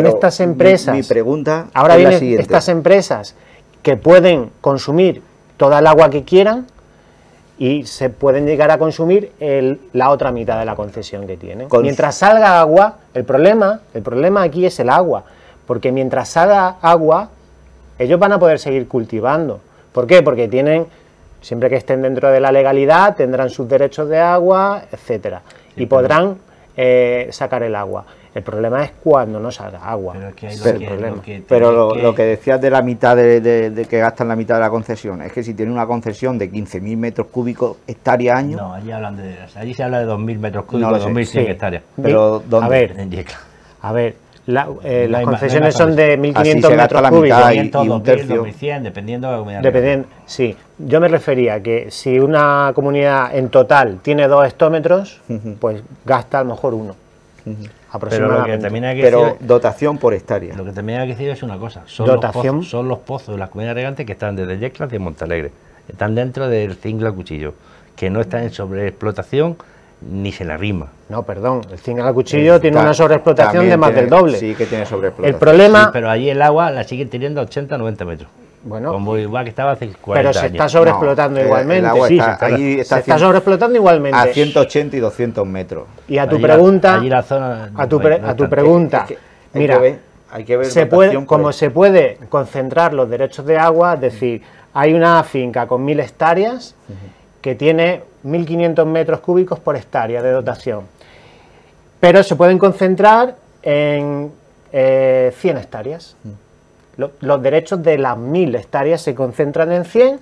estas empresas. Mi pregunta ahora es vienen la siguiente. Estas empresas que pueden consumir toda el agua que quieran y se pueden llegar a consumir la otra mitad de la concesión que tienen. Mientras salga agua, el problema aquí es el agua, porque mientras salga agua, ellos van a poder seguir cultivando. ¿Por qué? Porque siempre que estén dentro de la legalidad, tendrán sus derechos de agua, etcétera, y podrán sacar el agua. El problema es cuando no salga agua. Pero lo que decías de la mitad de que gastan la mitad de la concesión, es que si tienen una concesión de 15.000 metros cúbicos hectáreas año... No, allí se habla de 2.000 metros cúbicos, 2.100 hectáreas. Pero ¿dónde? A ver, las concesiones son de 1.500 metros cúbicos. Y un tercio. 2.100, dependiendo de la comunidad. Sí, yo me refería que si una comunidad en total tiene 2 hectómetros, pues gasta a lo mejor 1. Pero dotación por hectárea. Lo que también hay que decir es una cosa, son los pozos de las comunidades regantes que están desde Yeclas y Montalegre, están dentro del Cingle Cuchillo, que no están en sobreexplotación ni se le arrima. No, perdón, el Cingle Cuchillo tiene una sobreexplotación de más del doble. Sí, que tiene sobreexplotación. El problema... Sí, pero allí el agua la siguen teniendo a 80-90 metros. Bueno, como igual que estaba hace 40 pero se años. está sobreexplotando igualmente. El agua sí, se está sobreexplotando igualmente. A 180 y 200 metros. Y a tu pregunta, allí la zona a tu pregunta, mira, hay que ver como se puede concentrar los derechos de agua, es decir, hay una finca con 1.000 hectáreas que tiene 1.500 metros cúbicos por hectárea de dotación, pero se pueden concentrar en 100 hectáreas. Los derechos de las 1.000 hectáreas se concentran en 100,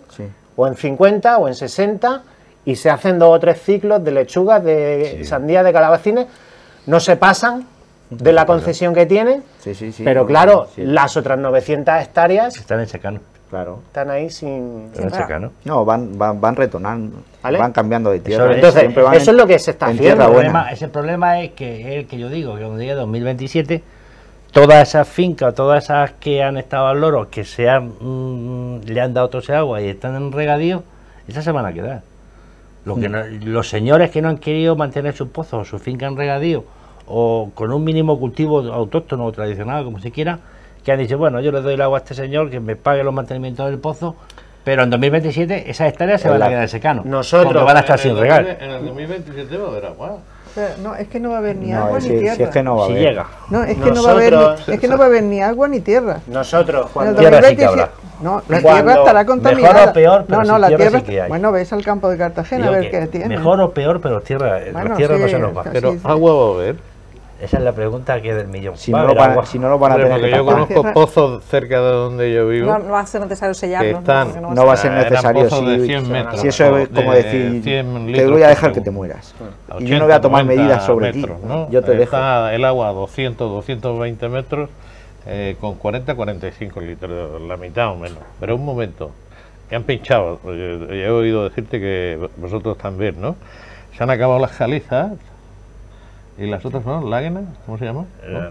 o en 50, o en 60, y se hacen 2 o 3 ciclos de lechugas, de sandía, de calabacines, no se pasan de la concesión que tienen, pero claro, las otras 900 hectáreas están en secano. Claro. Están ahí sin secano. No, van retornando, ¿vale? van cambiando de tierra. Entonces, eso es lo que se está haciendo. Ese problema es que yo digo, que cuando llegue 2027, todas esas fincas, todas esas que han estado al loro, que le han dado todo ese agua y están en regadío, esas se van a quedar. Los señores que no han querido mantener sus pozos o su finca en regadío, o con un mínimo cultivo autóctono o tradicional, como se quiera, que han dicho, bueno, yo le doy el agua a este señor, que me pague los mantenimientos del pozo, pero en 2027 esas hectáreas se van a quedar en secano. Nosotros van a estar sin regar. En el 2027 va a haber agua. No, es que no va a haber ni agua ni tierra. Si es que no va a haber. Llega. No, es que no va a haber ni agua ni tierra. Nosotros, cuando tierra sí que habrá. No, la tierra estará contaminada. Mejor o peor, pero no, la tierra sí que hay. Bueno, ves al campo de Cartagena a ver qué tiene. Mejor o peor, pero tierra no se nos va. Pero agua va a haber. Esa es la pregunta que es del millón. Si no lo van a tener. Porque yo conozco pozos cerca de donde yo vivo. No va a ser necesario sellarlos. No va a ser necesario. De 100 metros, si eso es como decir, te voy a dejar que te mueras. 80, y yo no voy a tomar medidas sobre metros, ti. ¿no? Yo te dejo. Está el agua a 200, 220 metros con 40-45 litros, la mitad o menos. Pero un momento, que han pinchado. Yo he oído decirte que vosotros también, ¿no? Se han acabado las calizas ¿Y las otras son láguenas? ¿Cómo se llama?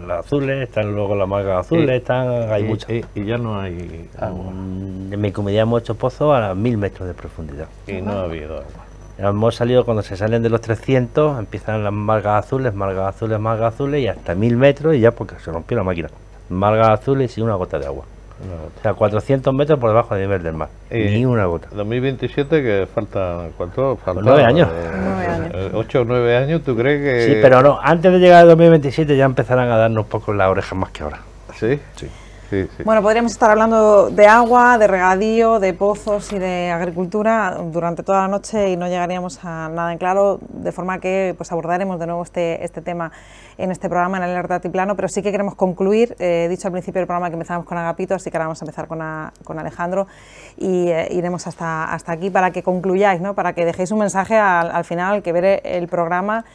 Las azules, están luego las margas azules, hay muchas. Y ya no hay agua. En mi comunidad hemos hecho pozos a 1000 metros de profundidad. Y no ha habido agua. Hemos salido, cuando se salen de los 300, empiezan las margas azules, y hasta 1000 metros y ya porque se rompió la máquina. Margas azules y una gota de agua. O sea, 400 metros por debajo del nivel del mar. Ni una gota. 2027, que falta, ¿cuánto? Falta 9 años. 8 o 9 años, ¿tú crees que...? Sí, pero no, antes de llegar al 2027 ya empezarán a darnos un poco las orejas más que ahora. ¿Sí? Sí. Sí, sí. Bueno, podríamos estar hablando de agua, de regadío, de pozos y de agricultura durante toda la noche y no llegaríamos a nada en claro, de forma que pues abordaremos de nuevo este tema en este programa, en Alerta Altiplano, pero sí que queremos concluir, dicho al principio del programa que empezamos con Agapito, así que ahora vamos a empezar con Alejandro y iremos hasta aquí para que concluyáis, ¿no? Para que dejéis un mensaje al final, al que ver el programa.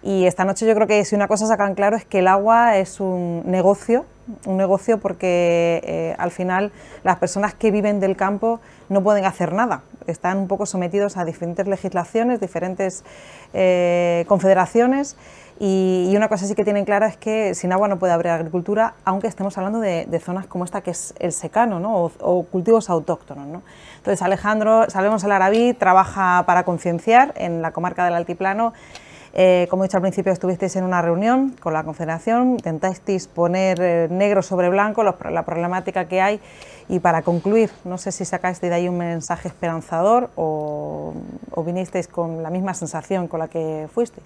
Y esta noche yo creo que si una cosa sacan claro es que el agua es un negocio porque al final las personas que viven del campo no pueden hacer nada, están un poco sometidos a diferentes legislaciones, diferentes confederaciones y una cosa sí que tienen clara es que sin agua no puede haber agricultura, aunque estemos hablando de zonas como esta que es el secano, ¿no? o cultivos autóctonos, ¿no? Entonces Alejandro, Salvemos el Arabí, trabaja para concienciar en la comarca del Altiplano. Como he dicho al principio, estuvisteis en una reunión con la Confederación, intentasteis poner negro sobre blanco la problemática que hay y para concluir, no sé si sacáis de ahí un mensaje esperanzador o vinisteis con la misma sensación con la que fuisteis.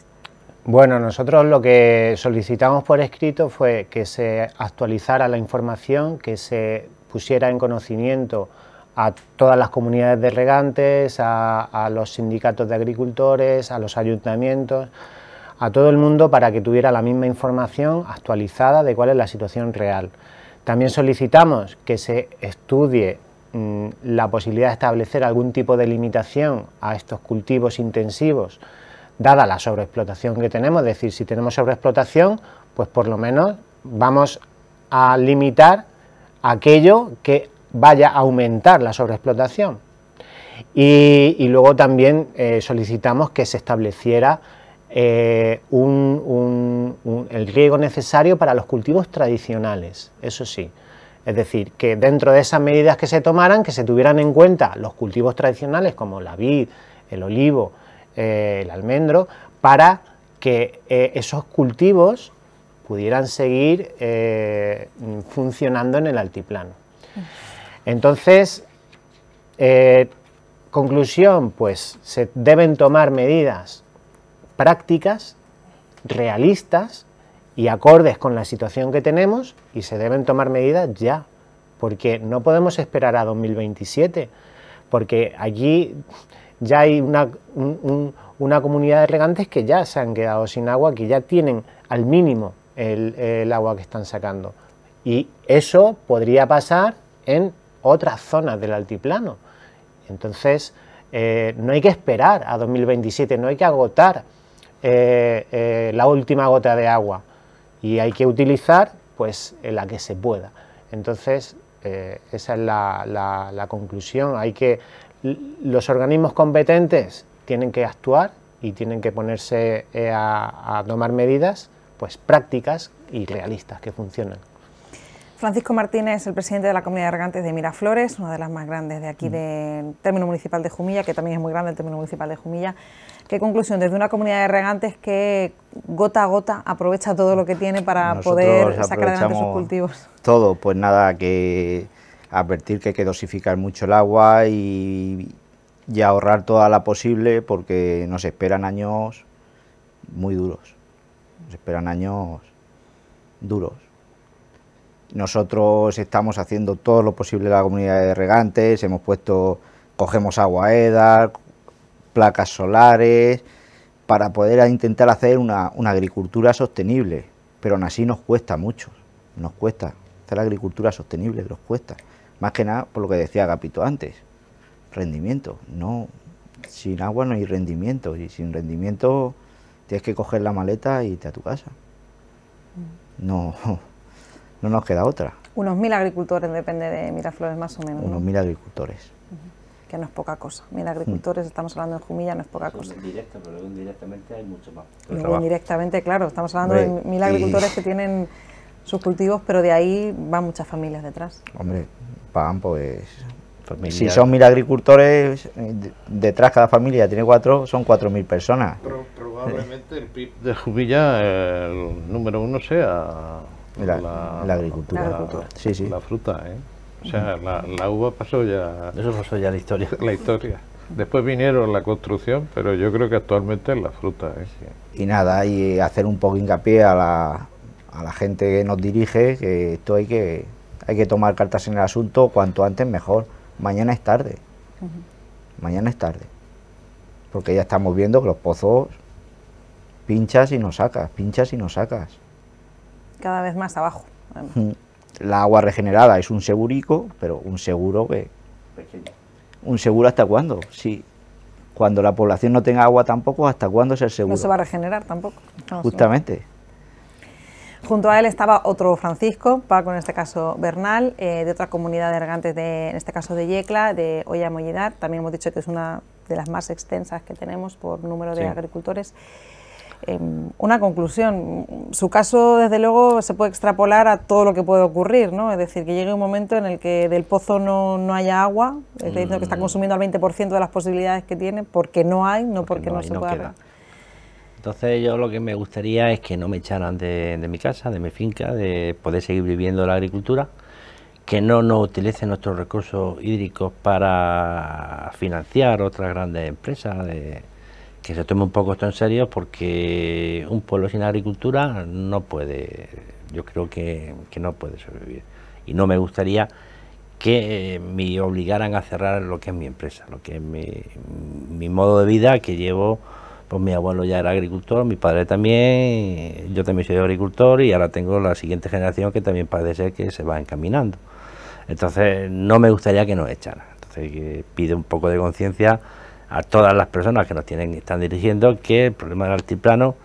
Bueno, nosotros lo que solicitamos por escrito fue que se actualizara la información, que se pusiera en conocimiento a todas las comunidades de regantes, a los sindicatos de agricultores, a los ayuntamientos, a todo el mundo para que tuviera la misma información actualizada de cuál es la situación real. También solicitamos que se estudie la posibilidad de establecer algún tipo de limitación a estos cultivos intensivos, dada la sobreexplotación que tenemos, es decir, si tenemos sobreexplotación, pues por lo menos vamos a limitar aquello que vaya a aumentar la sobreexplotación. Y luego también solicitamos que se estableciera el riego necesario para los cultivos tradicionales, eso sí. Es decir, que dentro de esas medidas que se tomaran, que se tuvieran en cuenta los cultivos tradicionales como la vid, el olivo, el almendro, para que esos cultivos pudieran seguir funcionando en el altiplano. Entonces, conclusión, pues se deben tomar medidas prácticas, realistas y acordes con la situación que tenemos y se deben tomar medidas ya, porque no podemos esperar a 2027, porque allí ya hay una comunidad de regantes que ya se han quedado sin agua, que ya tienen al mínimo el agua que están sacando y eso podría pasar en otras zonas del altiplano. Entonces no hay que esperar a 2027, no hay que agotar la última gota de agua y hay que utilizar pues la que se pueda. Entonces esa es la conclusión. Los organismos competentes tienen que actuar y tienen que ponerse a tomar medidas pues prácticas y realistas que funcionen. Francisco Martínez, el presidente de la Comunidad de Regantes de Miraflores, una de las más grandes de aquí del término municipal de Jumilla, que también es muy grande el término municipal de Jumilla. ¿Qué conclusión? Desde una comunidad de regantes que gota a gota aprovecha todo lo que tiene para poder sacar adelante sus cultivos. Todo, pues nada, que advertir que hay que dosificar mucho el agua y ahorrar toda la posible porque nos esperan años muy duros, nos esperan años duros. Nosotros estamos haciendo todo lo posible en la comunidad de regantes, cogemos agua EDAR, placas solares, para poder intentar hacer una agricultura sostenible, pero aún así nos cuesta mucho, nos cuesta, hacer la agricultura sostenible nos cuesta, más que nada por lo que decía Agapito antes, rendimiento, no, sin agua no hay rendimiento, y sin rendimiento tienes que coger la maleta y irte a tu casa, no nos queda otra. Unos 1000 agricultores depende de Miraflores más o menos. Unos 1000 agricultores. que no es poca cosa. 1000 agricultores, estamos hablando de Jumilla, no es poca cosa. Directo, pero luego indirectamente hay mucho más. Luego indirectamente, claro, estamos hablando de 1000 agricultores que tienen sus cultivos, pero de ahí van muchas familias detrás. Hombre, pagan pues... Si son 1000 agricultores, detrás cada familia tiene 4, son 4000 personas. Probablemente el PIB de Jumilla, el número 1 sea la agricultura. La fruta, ¿eh? O sea, la uva pasó ya... Eso pasó ya la historia. La historia. Después vinieron la construcción, pero yo creo que actualmente es la fruta, ¿eh? Y nada, y hacer un poco hincapié a la gente que nos dirige, que esto hay que tomar cartas en el asunto cuanto antes mejor. Mañana es tarde. Mañana es tarde. Porque ya estamos viendo que los pozos pinchas y no sacas, pinchas y no sacas. Cada vez más abajo. La agua regenerada es un segurico, pero un seguro que... ¿Un seguro hasta cuándo? Sí. Cuando la población no tenga agua tampoco, ¿hasta cuándo es el seguro? No se va a regenerar tampoco. No, justamente. Junto a él estaba otro Francisco, Paco en este caso Bernal, de otra comunidad de regantes, en este caso de Yecla, de Oya Molledar. También hemos dicho que es una de las más extensas que tenemos por número de agricultores. Una conclusión, su caso desde luego se puede extrapolar a todo lo que puede ocurrir, ¿no? Es decir, que llegue un momento en el que del pozo no haya agua, está diciendo que está consumiendo al 20% de las posibilidades que tiene, porque no hay, no porque no se pueda. Entonces yo lo que me gustaría es que no me echaran de mi casa, de mi finca, de poder seguir viviendo la agricultura, que no nos utilicen nuestros recursos hídricos para financiar otras grandes empresas, que se tome un poco esto en serio, porque un pueblo sin agricultura no puede, yo creo que no puede sobrevivir. Y no me gustaría que me obligaran a cerrar lo que es mi empresa, lo que es mi modo de vida que llevo. Pues mi abuelo ya era agricultor, mi padre también, yo también soy agricultor y ahora tengo la siguiente generación que también parece ser que se va encaminando. Entonces no me gustaría que nos echaran. Entonces que pido un poco de conciencia a todas las personas que están dirigiendo, que el problema del altiplano,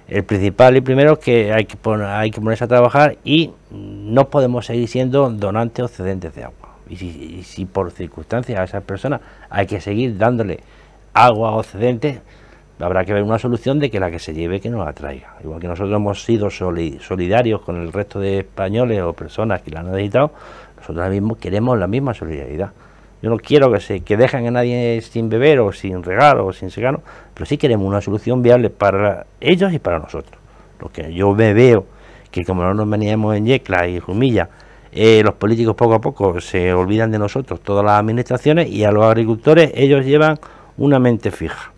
el principal y primero es que hay que ponerse a trabajar y no podemos seguir siendo donantes o cedentes de agua. Y si por circunstancias a esas personas hay que seguir dándole agua o cedentes, habrá que ver una solución de que la que se lleve que nos la traiga. Igual que nosotros hemos sido solidarios con el resto de españoles o personas que la han necesitado, nosotros mismos queremos la misma solidaridad. Yo no quiero que dejen a nadie sin beber o sin regar o sin secar, pero sí queremos una solución viable para ellos y para nosotros. Lo que yo me veo que como no nos veníamos en Yecla y Jumilla, los políticos poco a poco se olvidan de nosotros, todas las administraciones, y a los agricultores ellos llevan una mente fija.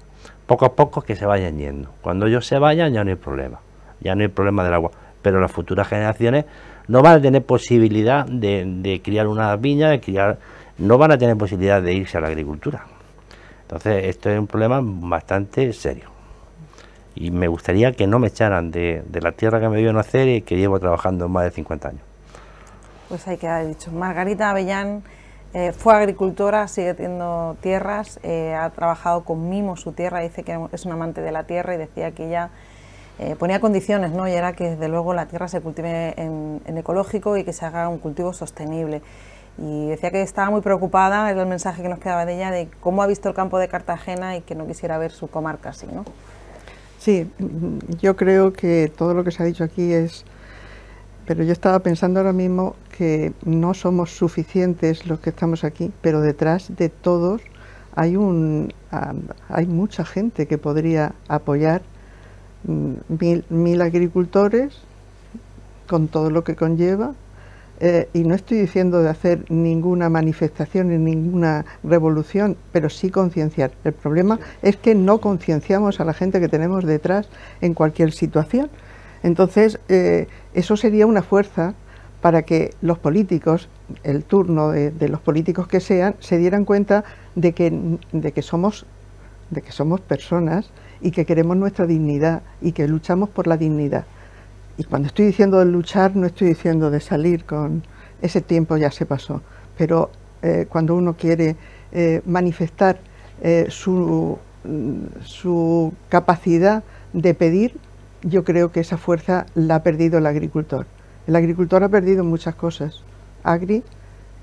Poco a poco que se vayan yendo. Cuando ellos se vayan ya no hay problema del agua, pero las futuras generaciones no van a tener posibilidad de criar una viña, no van a tener posibilidad de irse a la agricultura. Entonces esto es un problema bastante serio y me gustaría que no me echaran de la tierra que me vio nacer y que llevo trabajando más de 50 años. Pues hay que haber dicho. Margarita Avellán fue agricultora, sigue teniendo tierras, ha trabajado con mimo su tierra, dice que es un amante de la tierra y decía que ella ponía condiciones, ¿no? Y era que desde luego la tierra se cultive en ecológico y que se haga un cultivo sostenible. Y decía que estaba muy preocupada, era el mensaje que nos quedaba de ella, de cómo ha visto el campo de Cartagena y que no quisiera ver su comarca así, ¿no? Sí, yo creo que todo lo que se ha dicho aquí es... Pero yo estaba pensando ahora mismo que no somos suficientes los que estamos aquí, pero detrás de todos hay mucha gente que podría apoyar 1000 agricultores con todo lo que conlleva. Y no estoy diciendo de hacer ninguna manifestación ni ninguna revolución, pero sí concienciar. El problema es que no concienciamos a la gente que tenemos detrás en cualquier situación. Entonces, eso sería una fuerza para que los políticos, el turno de los políticos que sean, se dieran cuenta de que somos personas y que queremos nuestra dignidad y que luchamos por la dignidad. Y cuando estoy diciendo de luchar, no estoy diciendo de salir con... Ese tiempo ya se pasó, pero cuando uno quiere manifestar su capacidad de pedir, yo creo que esa fuerza la ha perdido el agricultor. El agricultor ha perdido muchas cosas, agri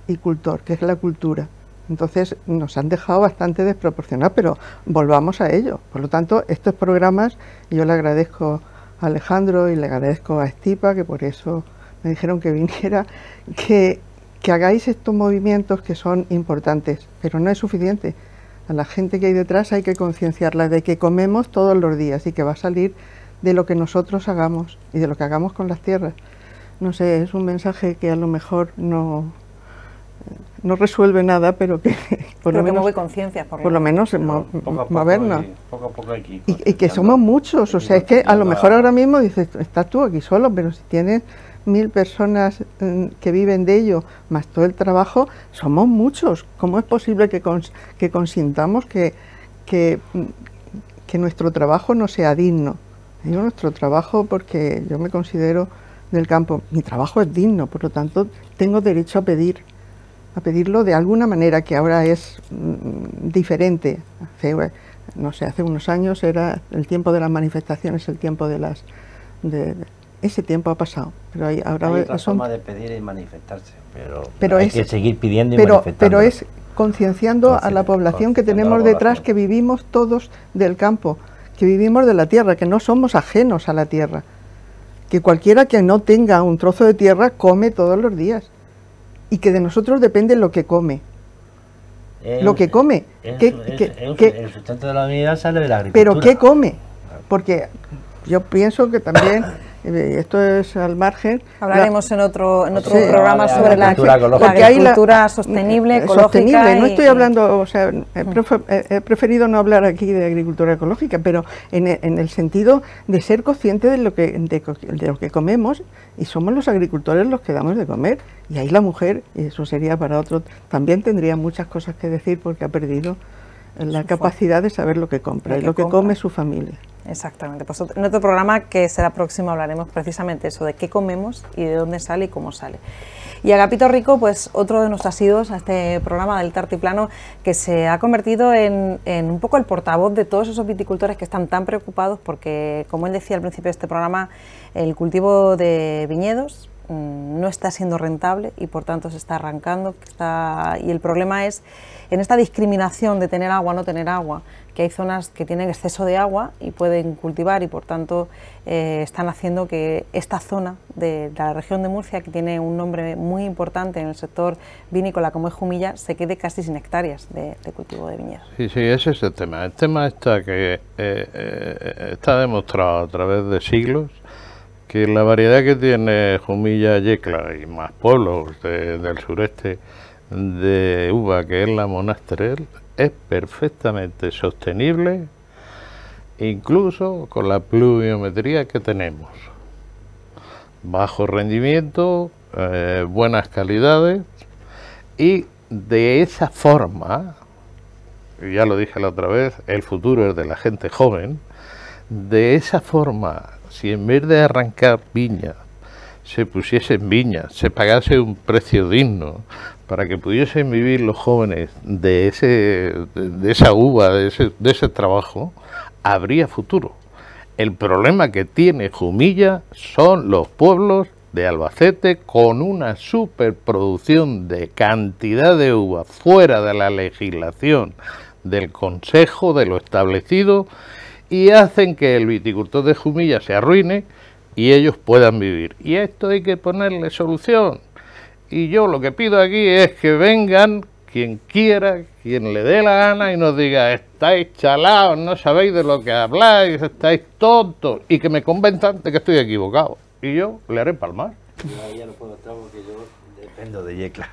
y cultor, que es la cultura. Entonces nos han dejado bastante desproporcionados, pero volvamos a ello. Por lo tanto, estos programas, yo le agradezco a Alejandro y le agradezco a Estipa, que por eso me dijeron que viniera, que hagáis estos movimientos que son importantes, pero no es suficiente. A la gente que hay detrás hay que concienciarla de que comemos todos los días y que va a salir de lo que nosotros hagamos y de lo que hagamos con las tierras. No sé, es un mensaje que a lo mejor no resuelve nada, pero que por lo menos mueve conciencia, por lo menos movernos. Poco a poco aquí, y que somos muchos, o sea, es que a lo mejor ahora mismo dices, estás tú aquí solo, pero si tienes 1000 personas que viven de ello, más todo el trabajo, somos muchos. ¿Cómo es posible que consintamos que nuestro trabajo no sea digno? Digo nuestro trabajo porque yo me considero del campo, mi trabajo es digno, por lo tanto tengo derecho a pedirlo de alguna manera, que ahora es diferente. Hace unos años era el tiempo de las manifestaciones, el tiempo ese tiempo ha pasado. Pero ahora hay otra forma de pedir y manifestarse, pero hay que seguir pidiendo y manifestando. Pero es concienciando a la población que tenemos detrás, que vivimos todos del campo, que vivimos de la tierra, que no somos ajenos a la tierra, que cualquiera que no tenga un trozo de tierra come todos los días y que de nosotros depende lo que come. Lo que come. El sustento de la humanidad sale de la agricultura. ¿Pero qué come? Porque yo pienso que también, esto es al margen... Hablaremos en otro programa sobre la agricultura sostenible, ecológica. No estoy hablando, o sea, he preferido no hablar aquí de agricultura ecológica, pero en el sentido de ser consciente de lo que comemos, y somos los agricultores los que damos de comer, y ahí la mujer, y eso sería para otro, también tendría muchas cosas que decir porque ha perdido la capacidad de saber lo que compra y lo que come su familia. Exactamente. Pues en otro programa que será próximo hablaremos precisamente eso, de qué comemos y de dónde sale y cómo sale. Y Agapito Rico, pues otro de nuestros asiduos a este programa del Tartiplano, que se ha convertido en un poco el portavoz de todos esos viticultores que están tan preocupados porque, como él decía al principio de este programa, el cultivo de viñedos no está siendo rentable y por tanto se está arrancando, y el problema es en esta discriminación de tener agua o no tener agua, que hay zonas que tienen exceso de agua y pueden cultivar y por tanto están haciendo que esta zona de la región de Murcia, que tiene un nombre muy importante en el sector vinícola como es Jumilla, se quede casi sin hectáreas de cultivo de viñedos. Sí, ese es el tema. El tema está que está demostrado a través de siglos que la variedad que tiene Jumilla, Yecla y más pueblos del sureste de uva, que es la Monastrell, es perfectamente sostenible, incluso con la pluviometría que tenemos. Bajo rendimiento, buenas calidades, y de esa forma, ya lo dije la otra vez, el futuro es de la gente joven. De esa forma, si en vez de arrancar viñas, se pusiese en viñas, se pagase un precio digno para que pudiesen vivir los jóvenes de esa uva, de ese trabajo, habría futuro. El problema que tiene Jumilla son los pueblos de Albacete con una superproducción de cantidad de uva fuera de la legislación del Consejo, de lo establecido, y hacen que el viticultor de Jumilla se arruine y ellos puedan vivir. Y a esto hay que ponerle solución. Y yo lo que pido aquí es que vengan quien quiera, quien le dé la gana y nos diga: estáis chalados, no sabéis de lo que habláis, estáis tontos, y que me convenzan de que estoy equivocado. Y yo le haré palmar. Yo ahí ya no puedo estar porque yo dependo de Yecla.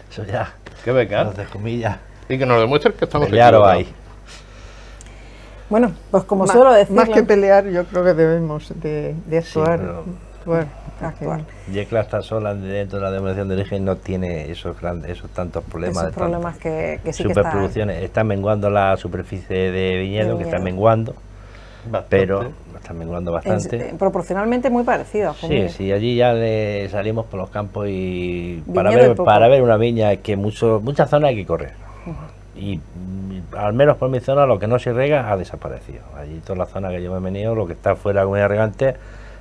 Eso ya. Que vengan. Los de Jumilla. Y que nos demuestren que estamos equivocados. Ahí. Bueno, pues como suelo decir... Más que pelear, yo creo que debemos de actuar. Sí, actuar. Yecla está sola dentro de la denominación de origen, no tiene esos tantos problemas. Esos problemas que sí que superproducciones. Está menguando la superficie de viñedo, que está menguando, pero está menguando bastante. Proporcionalmente muy parecido a Jumilla. Sí, allí ya salimos por los campos y para ver una viña que muchas zonas hay que correr. Y al menos por mi zona lo que no se riega ha desaparecido. Allí toda la zona que yo me he venido, lo que está fuera de la comunidad regante,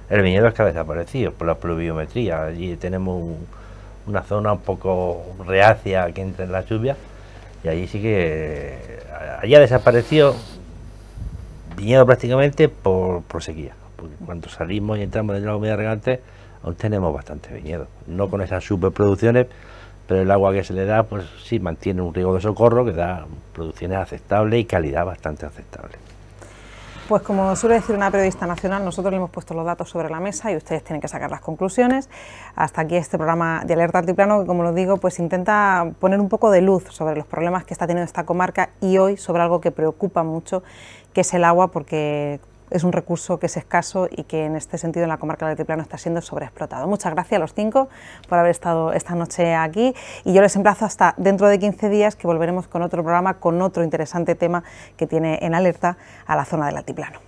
el viñedo es que ha desaparecido por la pluviometría. Allí tenemos una zona un poco reacia a que entren las lluvias, y allí sí que allá desapareció viñedo prácticamente por sequía, porque cuando salimos y entramos dentro de la comunidad regante aún tenemos bastante viñedo, no con esas superproducciones, pero el agua que se le da pues sí mantiene un riego de socorro que da producciones aceptables y calidad bastante aceptable. Pues como suele decir una periodista nacional, nosotros le hemos puesto los datos sobre la mesa y ustedes tienen que sacar las conclusiones. Hasta aquí este programa de Alerta Altiplano, que como lo digo, pues intenta poner un poco de luz sobre los problemas que está teniendo esta comarca y hoy sobre algo que preocupa mucho, que es el agua, porque es un recurso que es escaso y que en este sentido en la comarca del Altiplano está siendo sobreexplotado. Muchas gracias a los 5 por haber estado esta noche aquí y yo les emplazo hasta dentro de 15 días, que volveremos con otro programa, con otro interesante tema que tiene en alerta a la zona del Altiplano.